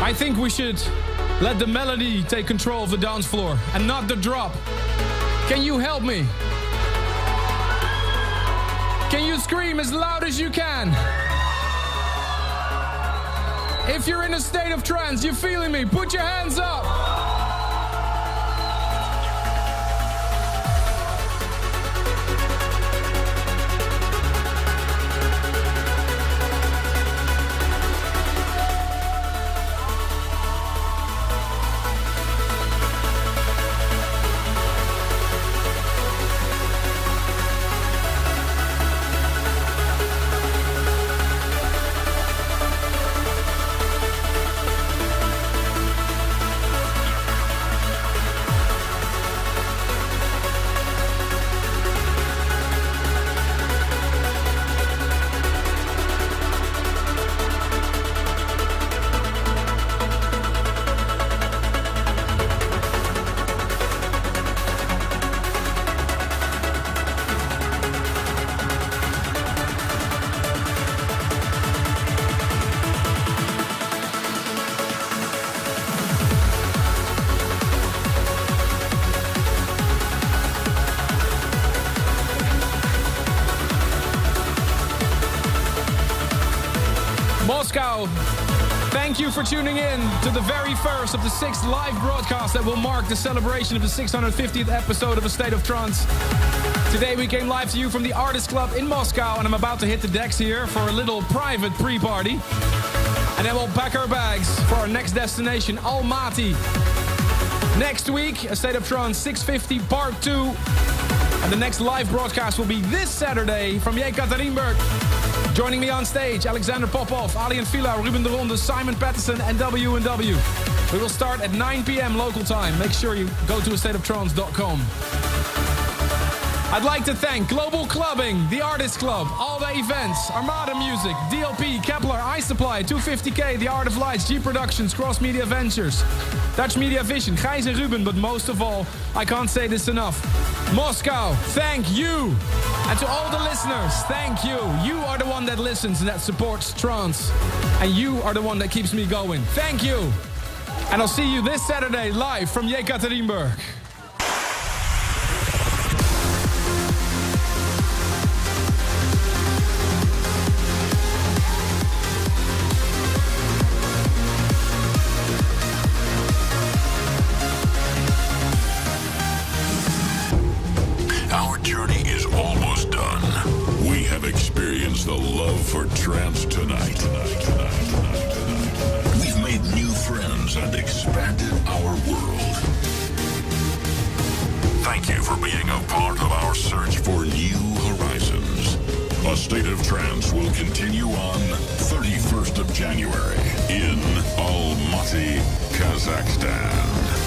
I think we should let the melody take control of the dance floor and not the drop. Can you help me? Can you scream as loud as you can? If you're in a state of trance, you're feeling me, put your hands up. Moscow, thank you for tuning in to the very first of the 6th live broadcast that will mark the celebration of the 650th episode of A State of Trance. Today we came live to you from the Artist Club in Moscow, and I'm about to hit the decks here for a little private pre-party. And then we'll pack our bags for our next destination, Almaty. Next week, A State of Trance 650 Part 2. And the next live broadcast will be this Saturday from Yekaterinburg. Joining me on stage, Alexander Popov, Alien Fila, Ruben de Ronde, Simon Patterson, and W&W. We will start at 9 p.m. local time. Make sure you go to astateoftrance.com. I'd like to thank Global Clubbing, The Artist Club, All The Events, Armada Music, DLP, Kepler, iSupply, 250K, The Art of Lights, G Productions, Cross Media Ventures, Dutch Media Vision, Gijs and Ruben, but most of all, I can't say this enough. Moscow, thank you! And to all the listeners, thank you. You are the one that listens and that supports trance. And you are the one that keeps me going. Thank you! And I'll see you this Saturday live from Yekaterinburg. Experienced the love for trance tonight. We've made new friends and expanded our world. Thank you for being a part of our search for new horizons. A State of Trance will continue on 31st of January in Almaty, Kazakhstan.